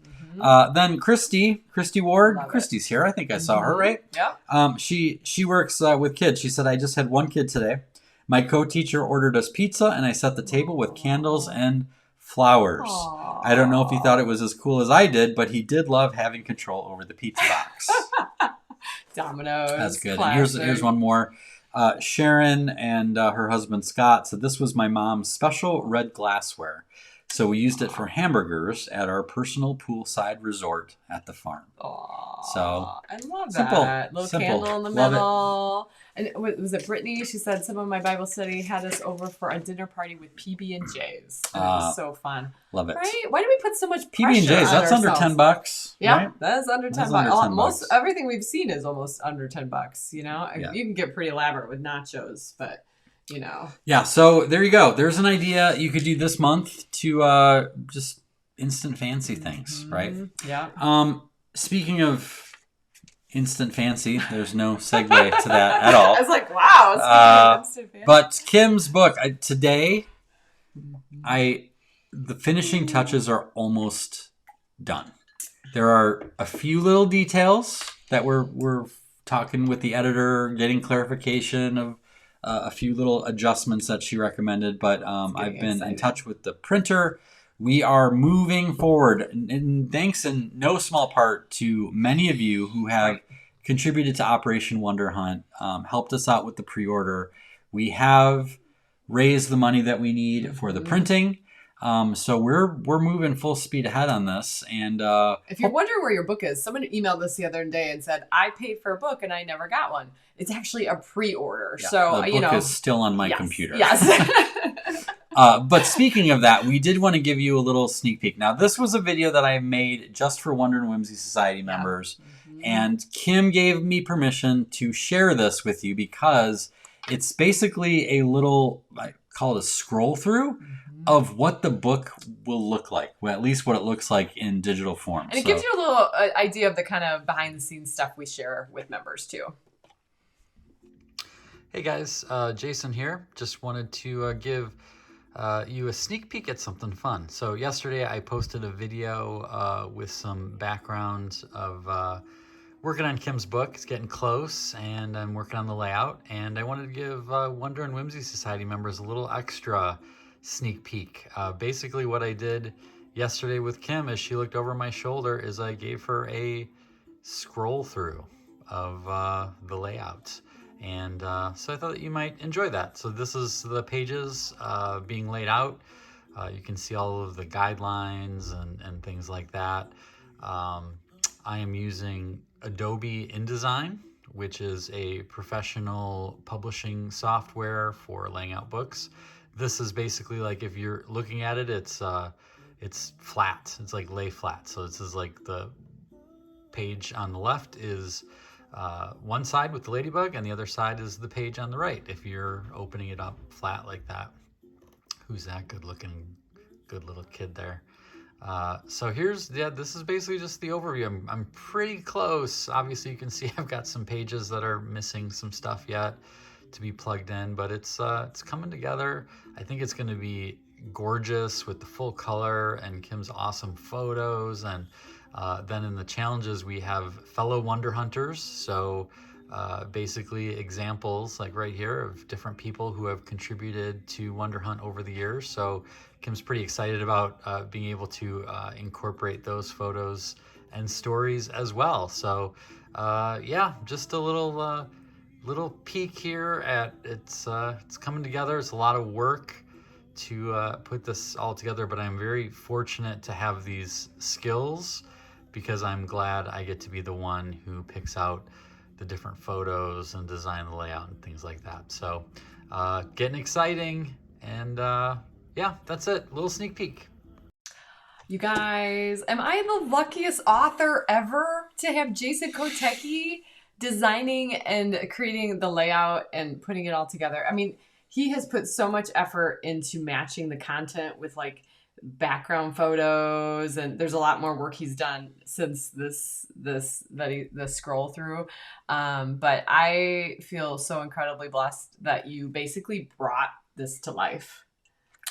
Speaker 1: Then Christy Ward. Christy's here. I think I saw her, right?
Speaker 2: Yeah.
Speaker 1: She works with kids. She said, I just had one kid today. My co-teacher ordered us pizza, and I set the table with candles and flowers. Aww. I don't know if he thought it was as cool as I did, but he did love having control over the pizza box.
Speaker 2: Dominoes.
Speaker 1: That's good. And here's one more. Sharon and her husband Scott said, this was my mom's special red glassware. So we used it for hamburgers at our personal poolside resort at the farm.
Speaker 2: Aww,
Speaker 1: So
Speaker 2: I love
Speaker 1: simple,
Speaker 2: that. Little
Speaker 1: simple.
Speaker 2: candle in the
Speaker 1: Love it.
Speaker 2: middle. And was it Brittany? She said some of my Bible study had us over for a dinner party with PB&Js. And it was so fun.
Speaker 1: Love it.
Speaker 2: Right? Why do we put so much pressure
Speaker 1: PB&Js, that's
Speaker 2: on
Speaker 1: under
Speaker 2: ourselves?
Speaker 1: $10.
Speaker 2: Yeah,
Speaker 1: Right?
Speaker 2: that's under 10
Speaker 1: That's
Speaker 2: bucks.
Speaker 1: under 10
Speaker 2: Most
Speaker 1: bucks.
Speaker 2: everything we've seen is almost under 10 bucks. You know,
Speaker 1: Yeah.
Speaker 2: you can get pretty elaborate with nachos, but you know.
Speaker 1: Yeah, so there you go. There's an idea you could do this month to just instant fancy things, right?
Speaker 2: Yeah.
Speaker 1: Speaking of instant fancy, there's no segue to that at all.
Speaker 2: I was like, wow. It's
Speaker 1: But Kim's book today, the finishing touches are almost done. There are a few little details that we're talking with the editor, getting clarification of a few little adjustments that she recommended. But I've been in touch with the printer. We are moving forward, and thanks in no small part to many of you who have contributed to Operation Wonder Hunt, helped us out with the pre-order. We have raised the money that we need for the printing, so we're moving full speed ahead on this. And
Speaker 2: if you're wondering where your book is, someone emailed us the other day and said, I paid for a book and I never got one. It's actually a pre-order.
Speaker 1: yeah,
Speaker 2: So,
Speaker 1: the book is still on my computer.
Speaker 2: Yes.
Speaker 1: But speaking of that, we did want to give you a little sneak peek. Now, this was a video that I made just for Wonder and Whimsy Society members. And Kim gave me permission to share this with you because it's basically a little, I call it a scroll through of what the book will look like. Well, at least what it looks like in digital form.
Speaker 2: And it gives you a little idea of the kind of behind the scenes stuff we share with members too.
Speaker 1: Hey guys, Jason here. Just wanted to give you a sneak peek at something fun. So yesterday I posted a video with some background of working on Kim's book. It's getting close, and I'm working on the layout. And I wanted to give Wonder and Whimsy Society members a little extra sneak peek. Basically what I did yesterday with Kim as she looked over my shoulder is I gave her a scroll through of the layout. And so I thought that you might enjoy that. So this is the pages being laid out. You can see all of the guidelines and things like that. I am using Adobe InDesign, which is a professional publishing software for laying out books. This is basically like, if you're looking at it, it's flat. It's like lay flat. So this is like the page on the left is one side with the ladybug, and the other side is the page on the right. If you're opening it up flat like that. Who's that good little kid there? So this is basically just the overview. I'm pretty close. Obviously you can see I've got some pages that are missing some stuff yet to be plugged in, but it's coming together. I think it's going to be gorgeous with the full color and Kim's awesome photos. And then in the challenges we have fellow Wonder Hunters. So basically examples like right here of different people who have contributed to Wonder Hunt over the years. So Kim's pretty excited about being able to incorporate those photos and stories as well. So yeah, just a little peek here at it's coming together. It's a lot of work to put this all together, but I'm very fortunate to have these skills because I'm glad I get to be the one who picks out the different photos and design the layout and things like that. So getting exciting, and yeah, that's it. A little sneak peek.
Speaker 2: You guys, am I the luckiest author ever to have Jason Kotecki designing and creating the layout and putting it all together? I mean, he has put so much effort into matching the content with like background photos, and there's a lot more work he's done since the scroll through. But I feel so incredibly blessed that you basically brought this to life.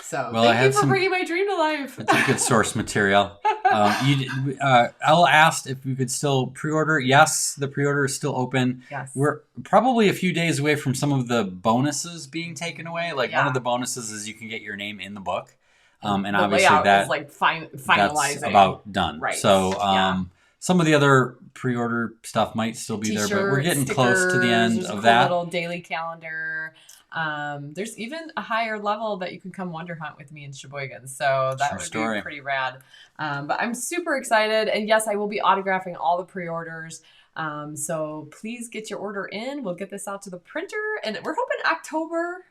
Speaker 2: So thank you for bringing my dream to life.
Speaker 1: It's a good source material. Elle asked if we could still pre-order. Yes, the pre-order is still open.
Speaker 2: Yes.
Speaker 1: We're probably a few days away from some of the bonuses being taken away. Like one of the bonuses is you can get your name in the book. And
Speaker 2: the
Speaker 1: obviously
Speaker 2: layout
Speaker 1: that
Speaker 2: is like finalizing.
Speaker 1: that's about done.
Speaker 2: Right.
Speaker 1: So some of the other pre-order stuff might still be there, but we're getting close to the end
Speaker 2: there's
Speaker 1: of
Speaker 2: a
Speaker 1: that.
Speaker 2: little daily calendar. There's even a higher level that you can come Wonder Hunt with me in Sheboygan. So that would be pretty rad. But I'm super excited. And yes, I will be autographing all the pre-orders. So please get your order in. We'll get this out to the printer. And we're hoping October.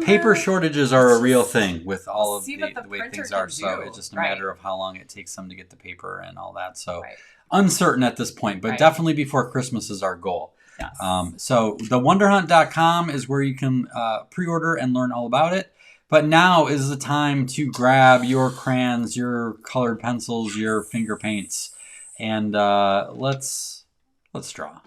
Speaker 1: Paper shortages are a real thing with all of the way things are. So it's just a matter of how long it takes them to get the paper and all that. So uncertain at this point, but definitely before Christmas is our goal.
Speaker 2: Yes.
Speaker 1: So the wonderhunt.com is where you can pre-order and learn all about it. But now is the time to grab your crayons, your colored pencils, your finger paints, and let's draw.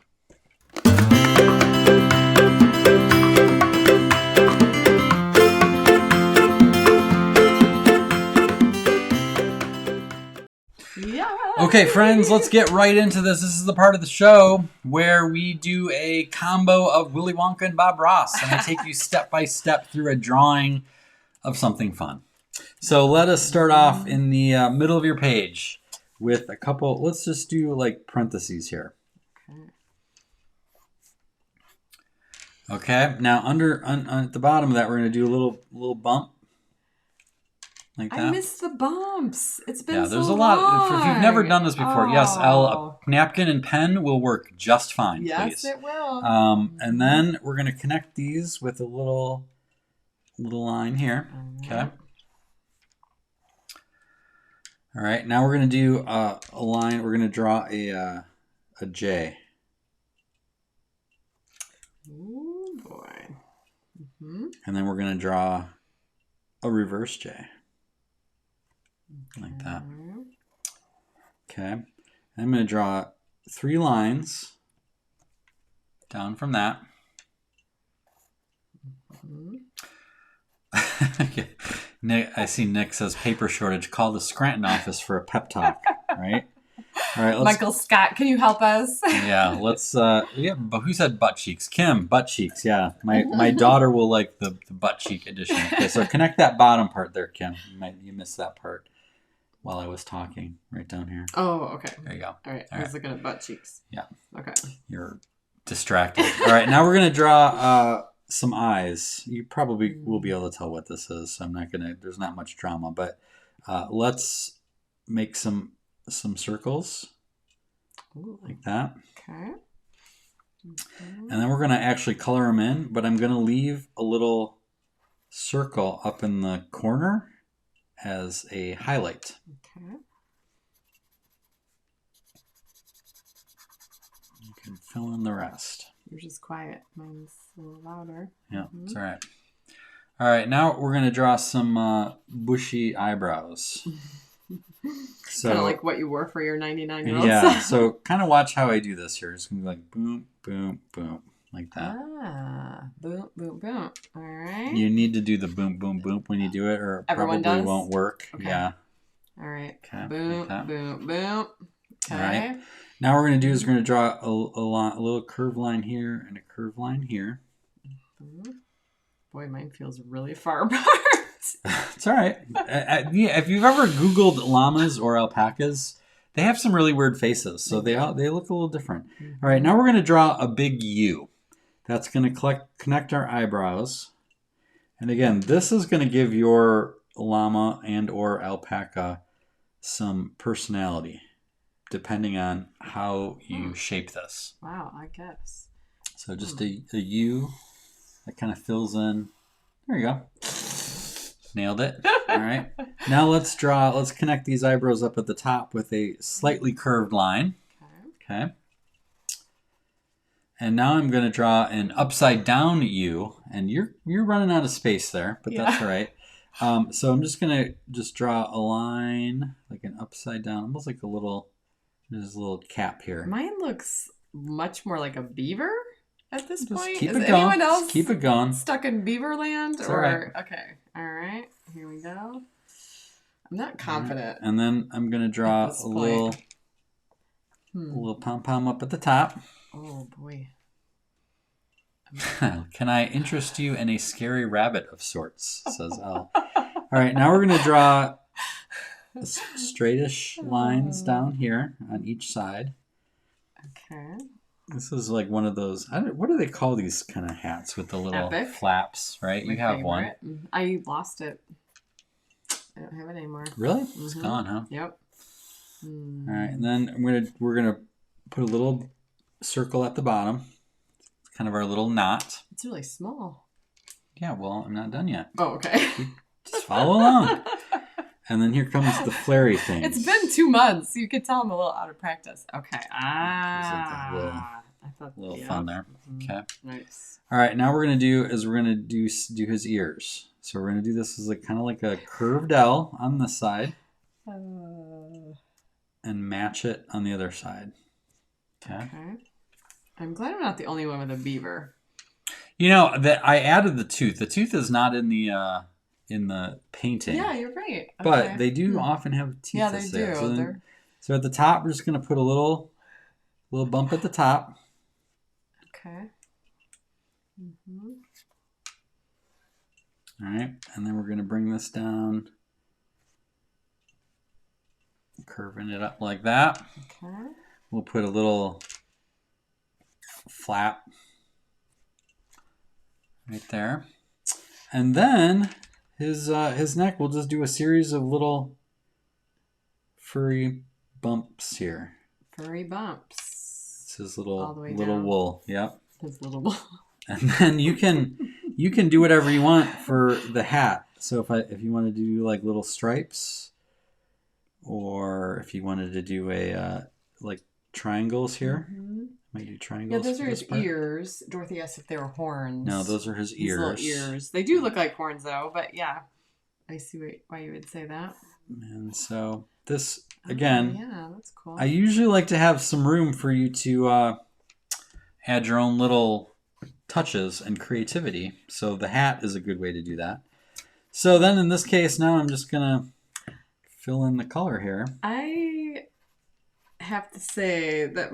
Speaker 2: Yeah.
Speaker 1: Okay, friends, let's get right into this. This is the part of the show where we do a combo of Willy Wonka and Bob Ross, and I take you step by step through a drawing of something fun. So let us start off in the middle of your page with a couple. Let's just do like parentheses here. Okay. Now at the bottom of that, we're going to do a little bump. Like that.
Speaker 2: I missed the bumps. It's been so
Speaker 1: there's a
Speaker 2: long.
Speaker 1: lot. If you've never done this before, yes, a napkin and pen will work just fine.
Speaker 2: Yes,
Speaker 1: please.
Speaker 2: it will.
Speaker 1: And then we're going to connect these with a little line here. Okay. All right. Now we're going to do a line. We're going to draw a J.
Speaker 2: Oh boy. Mm-hmm.
Speaker 1: And then we're going to draw a reverse J. Like that. Okay. And I'm going to draw 3 lines down from that. Okay. Nick, I see Nick says paper shortage. Call the Scranton office for a pep talk. Right? All right.
Speaker 2: Michael Scott, can you help us?
Speaker 1: Yeah. Let's. But who said butt cheeks? Kim, butt cheeks. Yeah. My daughter will like the butt cheek edition. Okay. So connect that bottom part there, Kim. You missed that part while I was talking right down here.
Speaker 2: Oh, okay.
Speaker 1: There you go.
Speaker 2: All right. I was looking at butt cheeks.
Speaker 1: Yeah.
Speaker 2: Okay.
Speaker 1: You're distracted. All right. Now we're gonna draw some eyes. You probably will be able to tell what this is. So I'm not gonna. There's not much drama, but let's make some circles.
Speaker 2: Ooh.
Speaker 1: Like that.
Speaker 2: Okay. Mm-hmm.
Speaker 1: And then we're going to actually color them in, but I'm going to leave a little circle up in the corner as a highlight.
Speaker 2: Okay.
Speaker 1: You can fill in the rest.
Speaker 2: Yours is quiet. Mine's a little louder.
Speaker 1: Yeah, it's all right. All right, now we're going to draw some bushy eyebrows. So,
Speaker 2: kind of like what you wore for your 99-year-old
Speaker 1: Yeah, so kind of watch how I do this here. It's going to be like boom, boom, boom, like that.
Speaker 2: Boom, boom, boom. All right.
Speaker 1: You need to do the boom, boom, boom when you do it, or
Speaker 2: Everyone
Speaker 1: probably
Speaker 2: does?
Speaker 1: won't work.
Speaker 2: Okay.
Speaker 1: Yeah.
Speaker 2: All right.
Speaker 1: Okay,
Speaker 2: Boom,
Speaker 1: like that.
Speaker 2: boom, boom. Okay.
Speaker 1: All right. Now what we're going to do is we're going to draw a little curved line here and a curved line here.
Speaker 2: Boy, mine feels really far apart.
Speaker 1: It's all right. Yeah, if you've ever Googled llamas or alpacas, they have some really weird faces. So they look a little different. All right, now we're going to draw a big U. That's going to connect our eyebrows. And again, this is going to give your llama and or alpaca some personality, depending on how you shape this.
Speaker 2: Wow, I guess.
Speaker 1: So just a U that kind of fills in. There you go. Nailed it. All right. Now let's connect these eyebrows up at the top with a slightly curved line. Okay. And now I'm going to draw an upside down U, and you're running out of space there, but that's all right. So I'm just going to draw a line like an upside down, almost like there's a little cap here.
Speaker 2: Mine looks much more like a beaver at this point.
Speaker 1: Keep
Speaker 2: Is
Speaker 1: it going.
Speaker 2: anyone else
Speaker 1: Just keep it going.
Speaker 2: stuck in beaver land?
Speaker 1: It's all right.
Speaker 2: Okay. All right. Here we go. I'm not confident.
Speaker 1: And then I'm going to draw a little pom-pom up at the top.
Speaker 2: Oh, boy.
Speaker 1: Can I interest you in a scary rabbit of sorts, says Elle. All right, now we're going to draw straightish lines down here on each side.
Speaker 2: Okay.
Speaker 1: This is like one of those. What do they call these kind of hats with the little
Speaker 2: Epic?
Speaker 1: flaps? Right,
Speaker 2: My
Speaker 1: you have one.
Speaker 2: favorite. I lost it. I don't have it anymore.
Speaker 1: Really? It's gone, huh?
Speaker 2: Yep.
Speaker 1: All right, and then we're gonna put a little circle at the bottom. It's kind of our little knot.
Speaker 2: It's really small.
Speaker 1: Yeah, well, I'm not done yet.
Speaker 2: Oh, okay.
Speaker 1: Just follow along. And then here comes the flary thing.
Speaker 2: It's been 2 months. You could tell I'm a little out of practice. Okay.
Speaker 1: A little fun there. Okay.
Speaker 2: Nice.
Speaker 1: All right, now we're gonna do his ears. So we're gonna do this as kind of like a curved L on this side, and match it on the other side. Okay.
Speaker 2: I'm glad I'm not the only one with a beaver.
Speaker 1: You know that I added the tooth. The tooth is not in the painting.
Speaker 2: Yeah, you're right.
Speaker 1: But they do often have teeth.
Speaker 2: Yeah, they do.
Speaker 1: So at the top, we're just gonna put a little bump at the top.
Speaker 2: Okay. Mm-hmm.
Speaker 1: All right, and then we're going to bring this down, curving it up like that.
Speaker 2: Okay.
Speaker 1: We'll put a little flap right there. And then his neck, we'll just do a series of little furry bumps here.
Speaker 2: Furry bumps.
Speaker 1: It's his little
Speaker 2: down.
Speaker 1: wool. Yep.
Speaker 2: His little wool.
Speaker 1: And then you can do whatever you want for the hat. So if you wanted to do like little stripes, or if you wanted to do a like triangles here, might do triangles.
Speaker 2: Yeah, those are his ears. Dorothy asked if they were horns.
Speaker 1: No, those are his ears.
Speaker 2: His little ears. They do look like horns though, but yeah, I see why you would say that.
Speaker 1: And so this again,
Speaker 2: yeah, that's cool.
Speaker 1: I usually like to have some room for you to add your own little touches and creativity. So the hat is a good way to do that. So then in this case, now I'm just gonna fill in the color here.
Speaker 2: I have to say that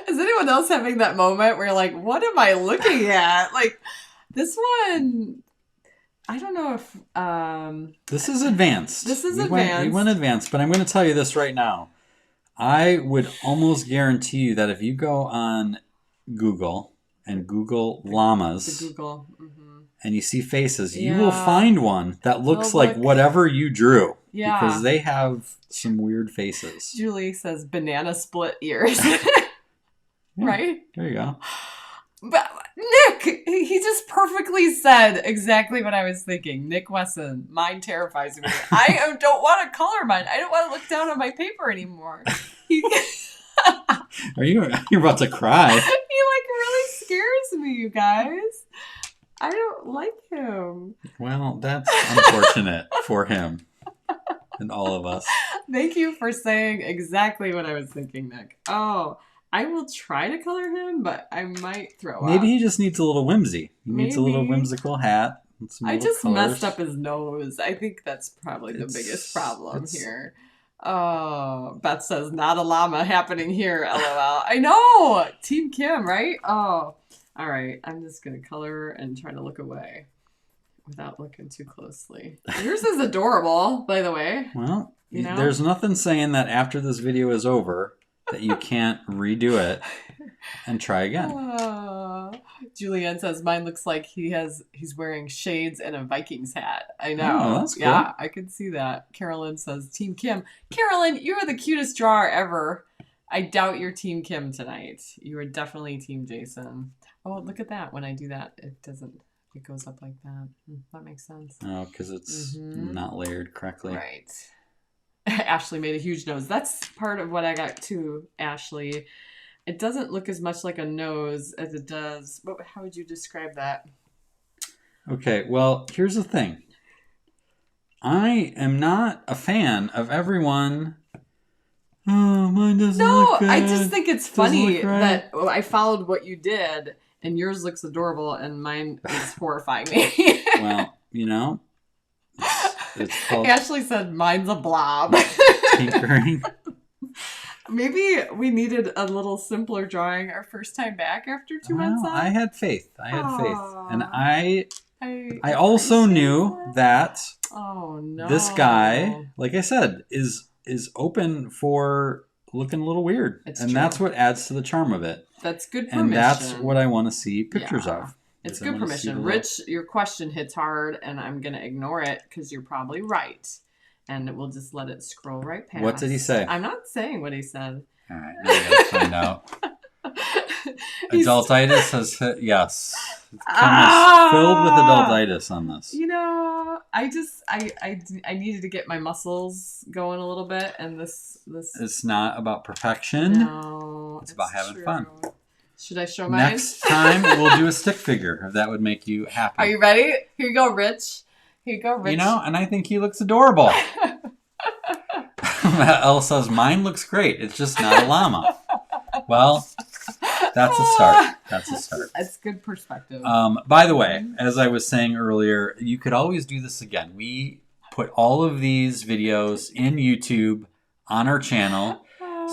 Speaker 2: is anyone else having that moment where you're like, what am I looking at? Like this one, I don't know if
Speaker 1: this is advanced.
Speaker 2: We
Speaker 1: went advanced, but I'm going to tell you this right now. I would almost guarantee you that if you go on Google and Google llamas, and you see faces, you will find one that looks like whatever you drew.
Speaker 2: Yeah.
Speaker 1: Because they have some weird faces.
Speaker 2: Julie says banana split ears. Right?
Speaker 1: There you go.
Speaker 2: But Nick, he just perfectly said exactly what I was thinking. Nick Wesson, mine terrifies me. I don't want to color mine. I don't want to look down on my paper anymore.
Speaker 1: You're about to cry.
Speaker 2: He like really scares me, you guys. I don't like him.
Speaker 1: Well, that's unfortunate for him and all of us.
Speaker 2: Thank you for saying exactly what I was thinking, Nick. Oh, I will try to color him, but I might throw up.
Speaker 1: Maybe he just needs a little whimsy. He needs a little whimsical hat.
Speaker 2: I just messed up his nose. I think that's probably the biggest problem here. Oh, Beth says, not a llama happening here, LOL. I know! Team Kim, right? Oh, all right. I'm just going to color and try to look away without looking too closely. Yours is adorable, by the way.
Speaker 1: Well, there's nothing saying that after this video is over that you can't redo it and try again.
Speaker 2: Julianne says, mine looks like he's wearing shades and a Vikings hat. I know.
Speaker 1: Oh, that's cool.
Speaker 2: Yeah, I could see that. Carolyn says, Team Kim. Carolyn, you are the cutest drawer ever. I doubt you're Team Kim tonight. You are definitely Team Jason. Oh, look at that. When I do that, it goes up like that. That makes sense.
Speaker 1: Oh, because it's not layered correctly.
Speaker 2: Right. Ashley made a huge nose. That's part of what I got too, Ashley. It doesn't look as much like a nose as it does. How would you describe that?
Speaker 1: Okay, well, here's the thing. I am not a fan of everyone. Oh, mine doesn't look good.
Speaker 2: No, I just think it's funny that I followed what you did, and yours looks adorable, and mine is horrifying me.
Speaker 1: Well, it's called
Speaker 2: Ashley said mine's a blob.
Speaker 1: tinkering.
Speaker 2: Maybe we needed a little simpler drawing our first time back after 2 months off.
Speaker 1: I had faith. And I also knew that this guy, like I said, is open for looking a little weird.
Speaker 2: It's
Speaker 1: and
Speaker 2: true.
Speaker 1: that's what adds to the charm of it.
Speaker 2: That's good permission.
Speaker 1: And that's what I want to see pictures of.
Speaker 2: It's good permission. Rich, your question hits hard, and I'm going to ignore it because you're probably right. And we'll just let it scroll right past.
Speaker 1: What did he say?
Speaker 2: I'm not saying what he said.
Speaker 1: All right, now we got to find out. Adultitis has hit, yes. Kim is filled with adultitis on this.
Speaker 2: You know, I needed to get my muscles going a little bit, and this
Speaker 1: It's not about perfection.
Speaker 2: No,
Speaker 1: it's about having fun.
Speaker 2: Should I show mine?
Speaker 1: Next time, we'll do a stick figure, if that would make you happy.
Speaker 2: Are you ready? Here you go, Rich. Here you go, Rich.
Speaker 1: You know, and I think he looks adorable. Elsa's mine looks great. It's just not a llama. Well, that's a start. That's a start.
Speaker 2: That's good perspective.
Speaker 1: By the way, as I was saying earlier, you could always do this again. We put all of these videos in YouTube on our channel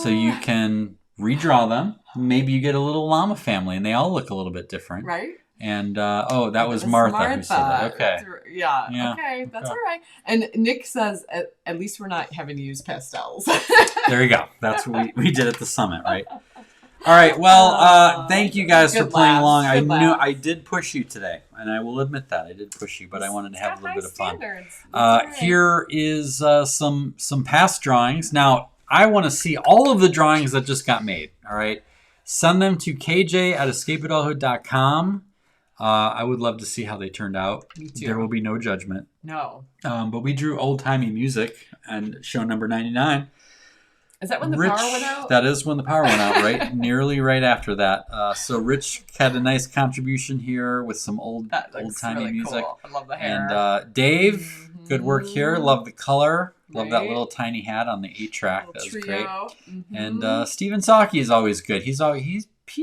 Speaker 1: so you can redraw them. Maybe you get a little llama family and they all look a little bit different.
Speaker 2: Right?
Speaker 1: And, that was Martha who said that. Okay.
Speaker 2: Yeah. Okay. That's all right. And Nick says, at least we're not having to use pastels.
Speaker 1: There you go. That's what we did at the summit, right? All right. Well, thank you guys for playing along. I knew I did push you today, and I will admit that I did push you, but I wanted to have a little bit of fun. Here is some past drawings. Now, I want to see all of the drawings that just got made. All right. Send them to kj@escapeadulthood.com. I would love to see how they turned out.
Speaker 2: Me too.
Speaker 1: There will be no judgment.
Speaker 2: No.
Speaker 1: But we drew old-timey music and show number 99.
Speaker 2: Is that when the power went out?
Speaker 1: That is when the power went out, right? Nearly right after that. So Rich had a nice contribution here with some old-timey
Speaker 2: really
Speaker 1: music.
Speaker 2: Cool. I love the hair.
Speaker 1: And Dave, good work here. Love the color. Love that little tiny hat on the 8-track. That was great. And Stephen Saki is always good. He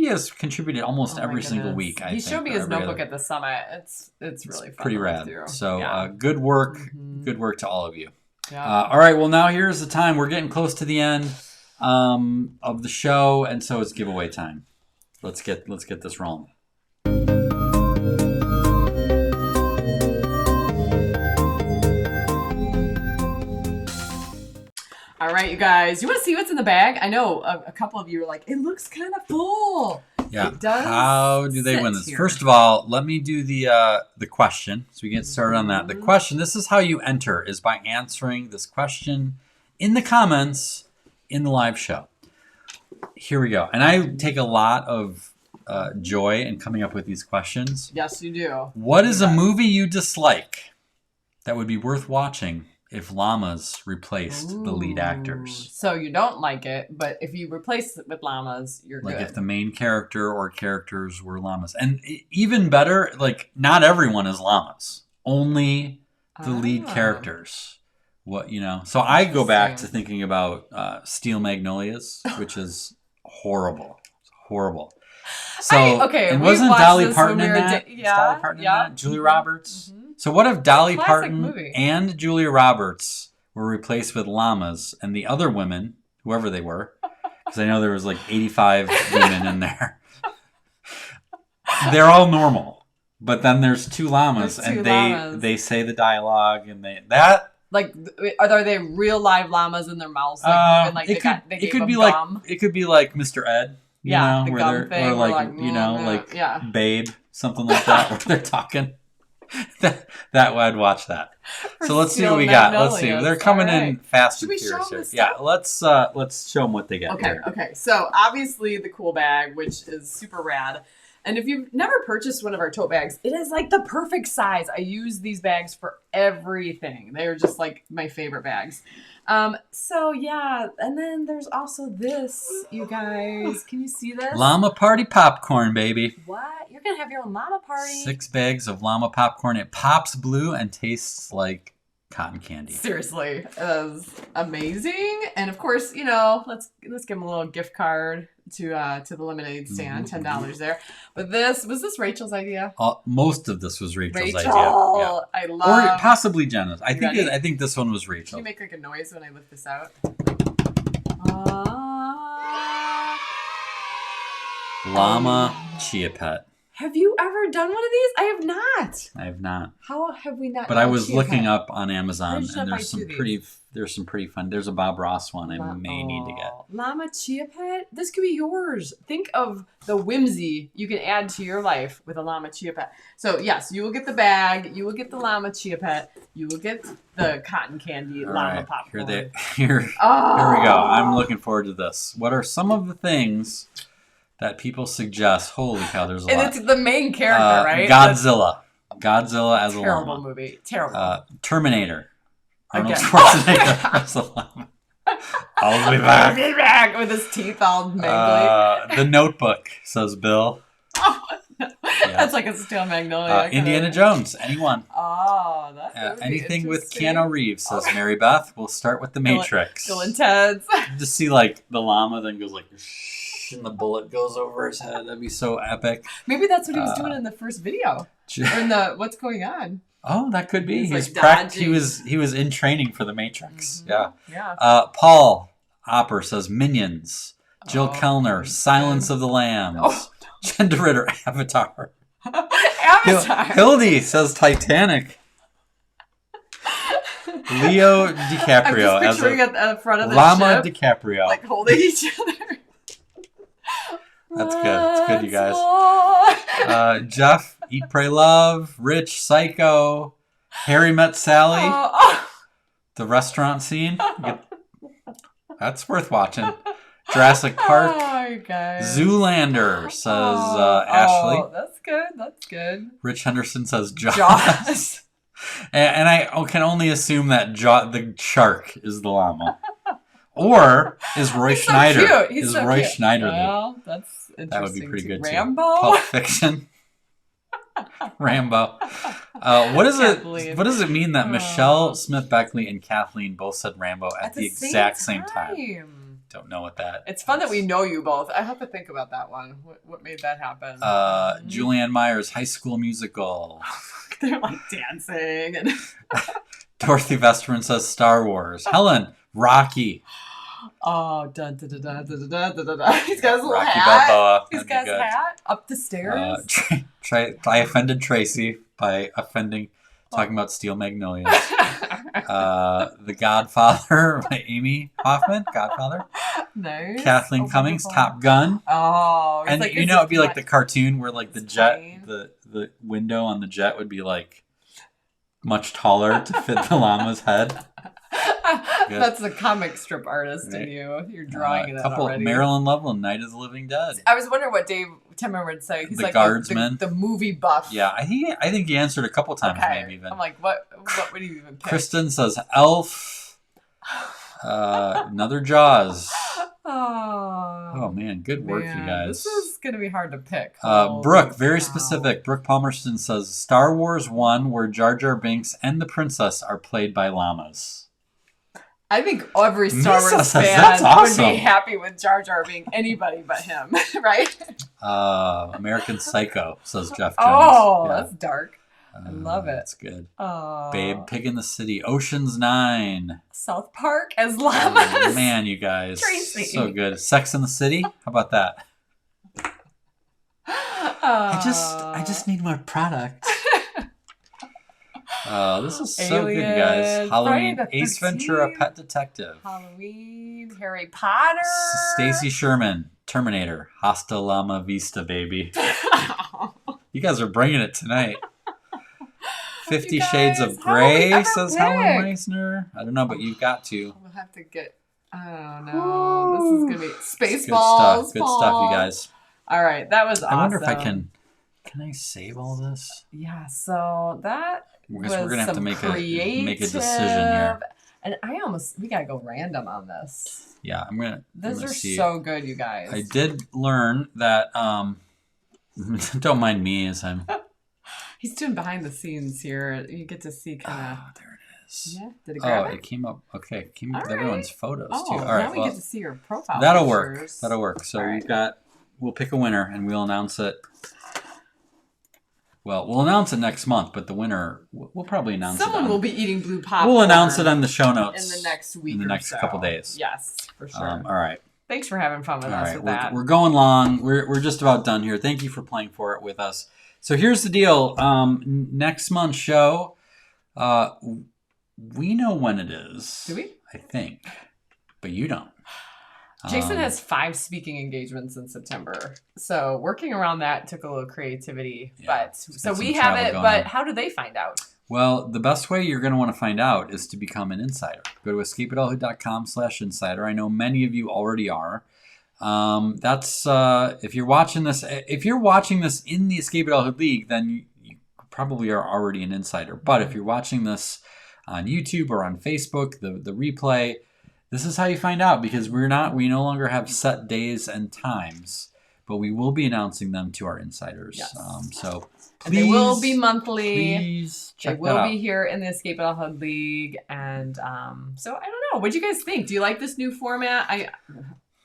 Speaker 1: has contributed almost every single week.
Speaker 2: He showed me his notebook at the summit. It's really fun.
Speaker 1: Pretty rad.
Speaker 2: Through.
Speaker 1: So good work. Good work to all of you.
Speaker 2: Yeah.
Speaker 1: All right. Well, now here's the time. We're getting close to the end of the show, and so it's giveaway time. Let's get this rolling.
Speaker 2: All right, you guys. You want to see what's in the bag? I know a couple of you are like, it looks kind of full.
Speaker 1: Yeah.
Speaker 2: It does.
Speaker 1: How do they win this? Here. First of all, let me do the question so we get started on that. The question, this is how you enter, is by answering this question in the comments in the live show. Here we go. And I take a lot of joy in coming up with these questions.
Speaker 2: Yes, you do.
Speaker 1: What is a movie you dislike that would be worth watching if llamas replaced the lead actors?
Speaker 2: So you don't like it, but if you replace it with llamas, you're
Speaker 1: like
Speaker 2: good.
Speaker 1: If the main character or characters were llamas. And even better, like not everyone is llamas. Only the lead characters. What, you know. So I go back to thinking about Steel Magnolias, which is horrible. It's horrible. So and wasn't Dolly Parton in that? Dolly Parton in that? Julia Roberts? Mm-hmm. So what if Dolly Parton and Julia Roberts were replaced with llamas and the other women, whoever they were, because I know there was like 85 women in there, they're all normal. But then there's two llamas and they say the dialogue and
Speaker 2: like, are they real live llamas in their mouths? Like, moving, like
Speaker 1: it could be gum? It could be like Mr. Ed, you know,
Speaker 2: the
Speaker 1: where
Speaker 2: gum thing,
Speaker 1: or like you know, like Babe, something like that, where they're talking. that I'd watch that. So let's see what we got. Let's see. They're coming in fast and furious here. Yeah, let's show them what they got.
Speaker 2: Okay. So obviously the cool bag, which is super rad. And if you've never purchased one of our tote bags, it is like the perfect size. I use these bags for everything. They're just like my favorite bags. So yeah, and then there's also this, you guys. Can you see this?
Speaker 1: Llama Party popcorn, baby.
Speaker 2: What? You're gonna have your own llama party?
Speaker 1: 6 bags of llama popcorn. It pops blue and tastes like cotton candy.
Speaker 2: Seriously, it is amazing. And of course, you know, let's give them a little gift card to the lemonade stand, $10 there. But was this Rachel's idea?
Speaker 1: Most of this was Rachel's idea.
Speaker 2: Yeah. I love.
Speaker 1: Or possibly Jenna's. I think this one was Rachel.
Speaker 2: Can you make like a noise when I lift this out?
Speaker 1: Llama Chia Pet.
Speaker 2: Have you ever done one of these? I have not.
Speaker 1: I have not.
Speaker 2: How have we not?
Speaker 1: But I was looking up on Amazon,
Speaker 2: There's
Speaker 1: and there's some pretty fun. There's a Bob Ross one I may need to get.
Speaker 2: Llama Chia Pet? This could be yours. Think of the whimsy you can add to your life with a Llama Chia Pet. So, yes, you will get the bag. You will get the Llama Chia Pet. You will get the cotton candy llama popcorn.
Speaker 1: Here we go. I'm looking forward to this. What are some of the things that people suggest? Holy cow, there's a lot.
Speaker 2: And it's the main character, right?
Speaker 1: Godzilla. Godzilla as a llama.
Speaker 2: Terrible movie. Terrible.
Speaker 1: Terminator. Arnold
Speaker 2: Again.
Speaker 1: Schwarzenegger as a llama. I'll be back.
Speaker 2: I'll be back with his teeth all mangly.
Speaker 1: The Notebook, says Bill.
Speaker 2: That's like a Steel Magnolia.
Speaker 1: Indiana Jones. Anyone.
Speaker 2: Oh, that's
Speaker 1: anything with Keanu Reeves, says Mary Beth. We'll start with The Matrix.
Speaker 2: Bill and Ted's.
Speaker 1: Just see like the llama then goes like shh, and the bullet goes over his head. That'd be so epic.
Speaker 2: Maybe that's what he was doing in the first video. Or in the What's Going On.
Speaker 1: Oh, that could be.
Speaker 2: Like
Speaker 1: he was in training for The Matrix.
Speaker 2: Yeah.
Speaker 1: Paul Opper says Minions. Jill Kellner, Silence of the Lambs. Jen DeRitter, Avatar. Hildy says Titanic. Leo DiCaprio
Speaker 2: I'm just picturing at the front of the
Speaker 1: Llama
Speaker 2: ship,
Speaker 1: DiCaprio.
Speaker 2: like holding each other.
Speaker 1: That's good. That's good, you guys. Jeff, Eat, Pray, Love. Rich, Psycho. Harry Met Sally. The restaurant scene. That's worth watching. Jurassic Park.
Speaker 2: Oh, you guys.
Speaker 1: Zoolander, says Ashley.
Speaker 2: Oh, that's good. That's good.
Speaker 1: Rich Henderson says Jaws. and I can only assume that the shark is the llama. Or is Roy Schneider.
Speaker 2: So cute. He's
Speaker 1: is
Speaker 2: so
Speaker 1: Roy
Speaker 2: cute.
Speaker 1: Schneider.
Speaker 2: Well, that's interesting.
Speaker 1: That would be pretty good
Speaker 2: Rambo?
Speaker 1: too. Pulp Fiction. Rambo. What does it mean that Michelle Smith Beckley and Kathleen both said Rambo at the exact same time? Don't know what that
Speaker 2: It's fun that we know you both. I have to think about that one. What made that happen?
Speaker 1: Julianne Myers, High School Musical.
Speaker 2: They're like dancing. And
Speaker 1: Dorothy Vesterman says Star Wars. Helen, Rocky.
Speaker 2: Oh, dun, dun, dun, dun, dun, dun, dun, dun. He's got his little
Speaker 1: Rocky
Speaker 2: hat.
Speaker 1: Balboa.
Speaker 2: He's got his hat up the stairs.
Speaker 1: I offended Tracy by talking about Steel Magnolias. The Godfather by Amy Hoffman. Godfather.
Speaker 2: Nice.
Speaker 1: Kathleen Cummings, Top Gun.
Speaker 2: Oh,
Speaker 1: and like, it'd be like the cartoon where like the jet, the window on the jet would be like much taller to fit the llama's head.
Speaker 2: That's the comic strip artist in you. You're drawing it already.
Speaker 1: Marilyn Loveland, Night of the Living Dead.
Speaker 2: I was wondering what Dave Timmer would say. He's
Speaker 1: The
Speaker 2: like
Speaker 1: Guardsman.
Speaker 2: the movie buff.
Speaker 1: Yeah, I think he answered a couple times maybe even.
Speaker 2: I'm like, what would he even pick?
Speaker 1: Kristen says Elf. Another Jaws. Oh man, good work, you guys.
Speaker 2: This is gonna be hard to pick.
Speaker 1: Brooke, very specific. Brooke Palmerston says Star Wars 1, where Jar Jar Binks and the princess are played by llamas.
Speaker 2: I think every Star Wars fan
Speaker 1: that's awesome.
Speaker 2: would be happy with Jar Jar being anybody but him, right?
Speaker 1: American Psycho, says Jeff Jones.
Speaker 2: Oh, that's dark. I love it.
Speaker 1: That's good. Babe, Pig in the City, Ocean's 9.
Speaker 2: South Park as llamas.
Speaker 1: Oh, man, you guys.
Speaker 2: Tracy.
Speaker 1: So good. Sex in the City? How about that? I just need more product. This is so good, you guys. Halloween, Ace Ventura, Pet Detective.
Speaker 2: Halloween, Harry Potter.
Speaker 1: Stacy Sherman, Terminator, Hasta Llama Vista, baby. You guys are bringing it tonight. 50 Shades of Grey, says Helen Meisner. I don't know, but you've got to.
Speaker 2: We'll have to get, I don't know. This is going to be Spaceballs.
Speaker 1: Good stuff, you guys.
Speaker 2: All right, that was awesome.
Speaker 1: I wonder if I can I save all this?
Speaker 2: Yeah, so that
Speaker 1: we're going to have to make a decision here.
Speaker 2: And we got to go random on this.
Speaker 1: Yeah,
Speaker 2: Those are so good, you guys.
Speaker 1: I did learn that, don't mind me as I'm...
Speaker 2: He's doing behind the scenes here. You get to see kind of...
Speaker 1: Oh, there it is.
Speaker 2: Yeah, did it grab it?
Speaker 1: It came up. Okay, it came up with everyone's photos, too. All
Speaker 2: right,
Speaker 1: now
Speaker 2: we get to see your profile
Speaker 1: That'll
Speaker 2: pictures.
Speaker 1: work. So we'll pick a winner and we'll announce it. Well, we'll announce it next month, but the winner, we'll probably announce
Speaker 2: Someone will be eating blue popcorn.
Speaker 1: We'll announce it on the show notes.
Speaker 2: In the next week
Speaker 1: in the next couple days.
Speaker 2: Yes, for sure.
Speaker 1: All right.
Speaker 2: Thanks for having fun with
Speaker 1: All
Speaker 2: us
Speaker 1: right,
Speaker 2: with that.
Speaker 1: we're going long. We're just about done here. Thank you for playing for it with us. So here's the deal. Next month's show, we know when it is.
Speaker 2: Do we?
Speaker 1: I think, but you don't.
Speaker 2: Jason has 5 speaking engagements in September, so working around that took a little creativity.
Speaker 1: Yeah,
Speaker 2: but so
Speaker 1: some
Speaker 2: we have
Speaker 1: travel
Speaker 2: it.
Speaker 1: going
Speaker 2: But
Speaker 1: on.
Speaker 2: how do they find out?
Speaker 1: Well, the best way you're going to want to find out is to become an insider. Go to escapeadulthood.com/insider. I know many of you already are. That's if you're watching this. If you're watching this in the Escape Adulthood League, then you probably are already an insider. But if you're watching this on YouTube or on Facebook, the replay, this is how you find out, because we no longer have set days and times, but we will be announcing them to our insiders.
Speaker 2: Yes.
Speaker 1: So please,
Speaker 2: And they will be monthly.
Speaker 1: Please
Speaker 2: They
Speaker 1: check
Speaker 2: will
Speaker 1: that out.
Speaker 2: be here in the Escape Adulthood League, and so I don't know. What do you guys think? Do you like this new format?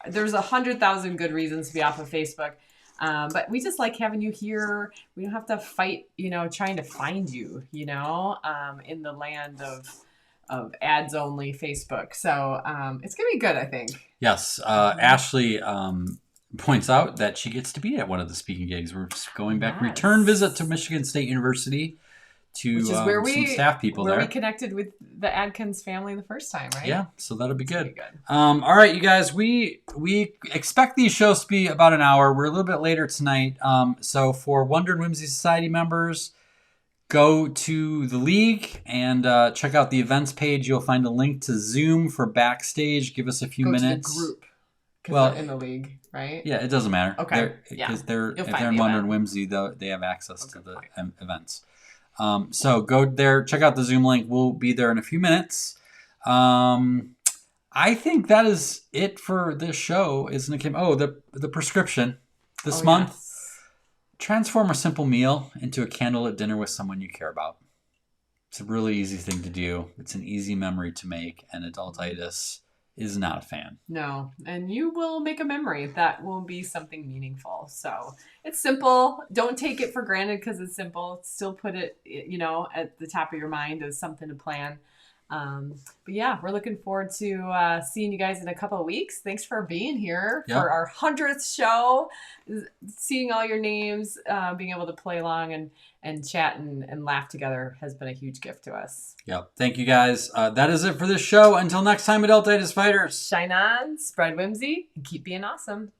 Speaker 2: There's 100,000 good reasons to be off of Facebook, but we just like having you here. We don't have to fight, trying to find you, in the land of ads only Facebook. So it's gonna be good, I think.
Speaker 1: Yes, Ashley points out that she gets to be at one of the speaking gigs. We're just going back,
Speaker 2: Yes.
Speaker 1: return visit to Michigan State University to
Speaker 2: Which is where
Speaker 1: some staff people
Speaker 2: where
Speaker 1: there.
Speaker 2: we connected with the Adkins family the first time, right?
Speaker 1: Yeah, so that'll be
Speaker 2: It's gonna
Speaker 1: good.
Speaker 2: be good.
Speaker 1: All right, you guys, we expect these shows to be about an hour. We're a little bit later tonight. So for Wonder and Whimsy Society members, go to the league and check out the events page. You'll find a link to Zoom for backstage. Give us a few
Speaker 2: Go
Speaker 1: minutes.
Speaker 2: to the group. 'Cause
Speaker 1: Well,
Speaker 2: they're in the league, right?
Speaker 1: Yeah, it doesn't matter.
Speaker 2: Okay, yeah.
Speaker 1: Because
Speaker 2: You'll
Speaker 1: if
Speaker 2: find
Speaker 1: they're in
Speaker 2: the
Speaker 1: Wonder
Speaker 2: event.
Speaker 1: and Whimsy, they have access to the
Speaker 2: Okay.
Speaker 1: events. So go there, check out the Zoom link. We'll be there in a few minutes. I think that is it for this show, isn't it, Kim? Oh, the prescription this month.
Speaker 2: Yes.
Speaker 1: Transform a simple meal into a candlelit dinner with someone you care about. It's a really easy thing to do. It's an easy memory to make, and Adultitis is not a fan.
Speaker 2: No, and you will make a memory that will be something meaningful. So it's simple. Don't take it for granted because it's simple. Still put it, at the top of your mind as something to plan. But yeah, we're looking forward to seeing you guys in a couple of weeks. Thanks for being here
Speaker 1: Yep.
Speaker 2: for our 100th show. Seeing all your names, being able to play along and chat and laugh together has been a huge gift to us.
Speaker 1: Yep. Thank you, guys. That is it for this show. Until next time, Adultitis Fighters.
Speaker 2: Shine on, spread whimsy, and keep being awesome.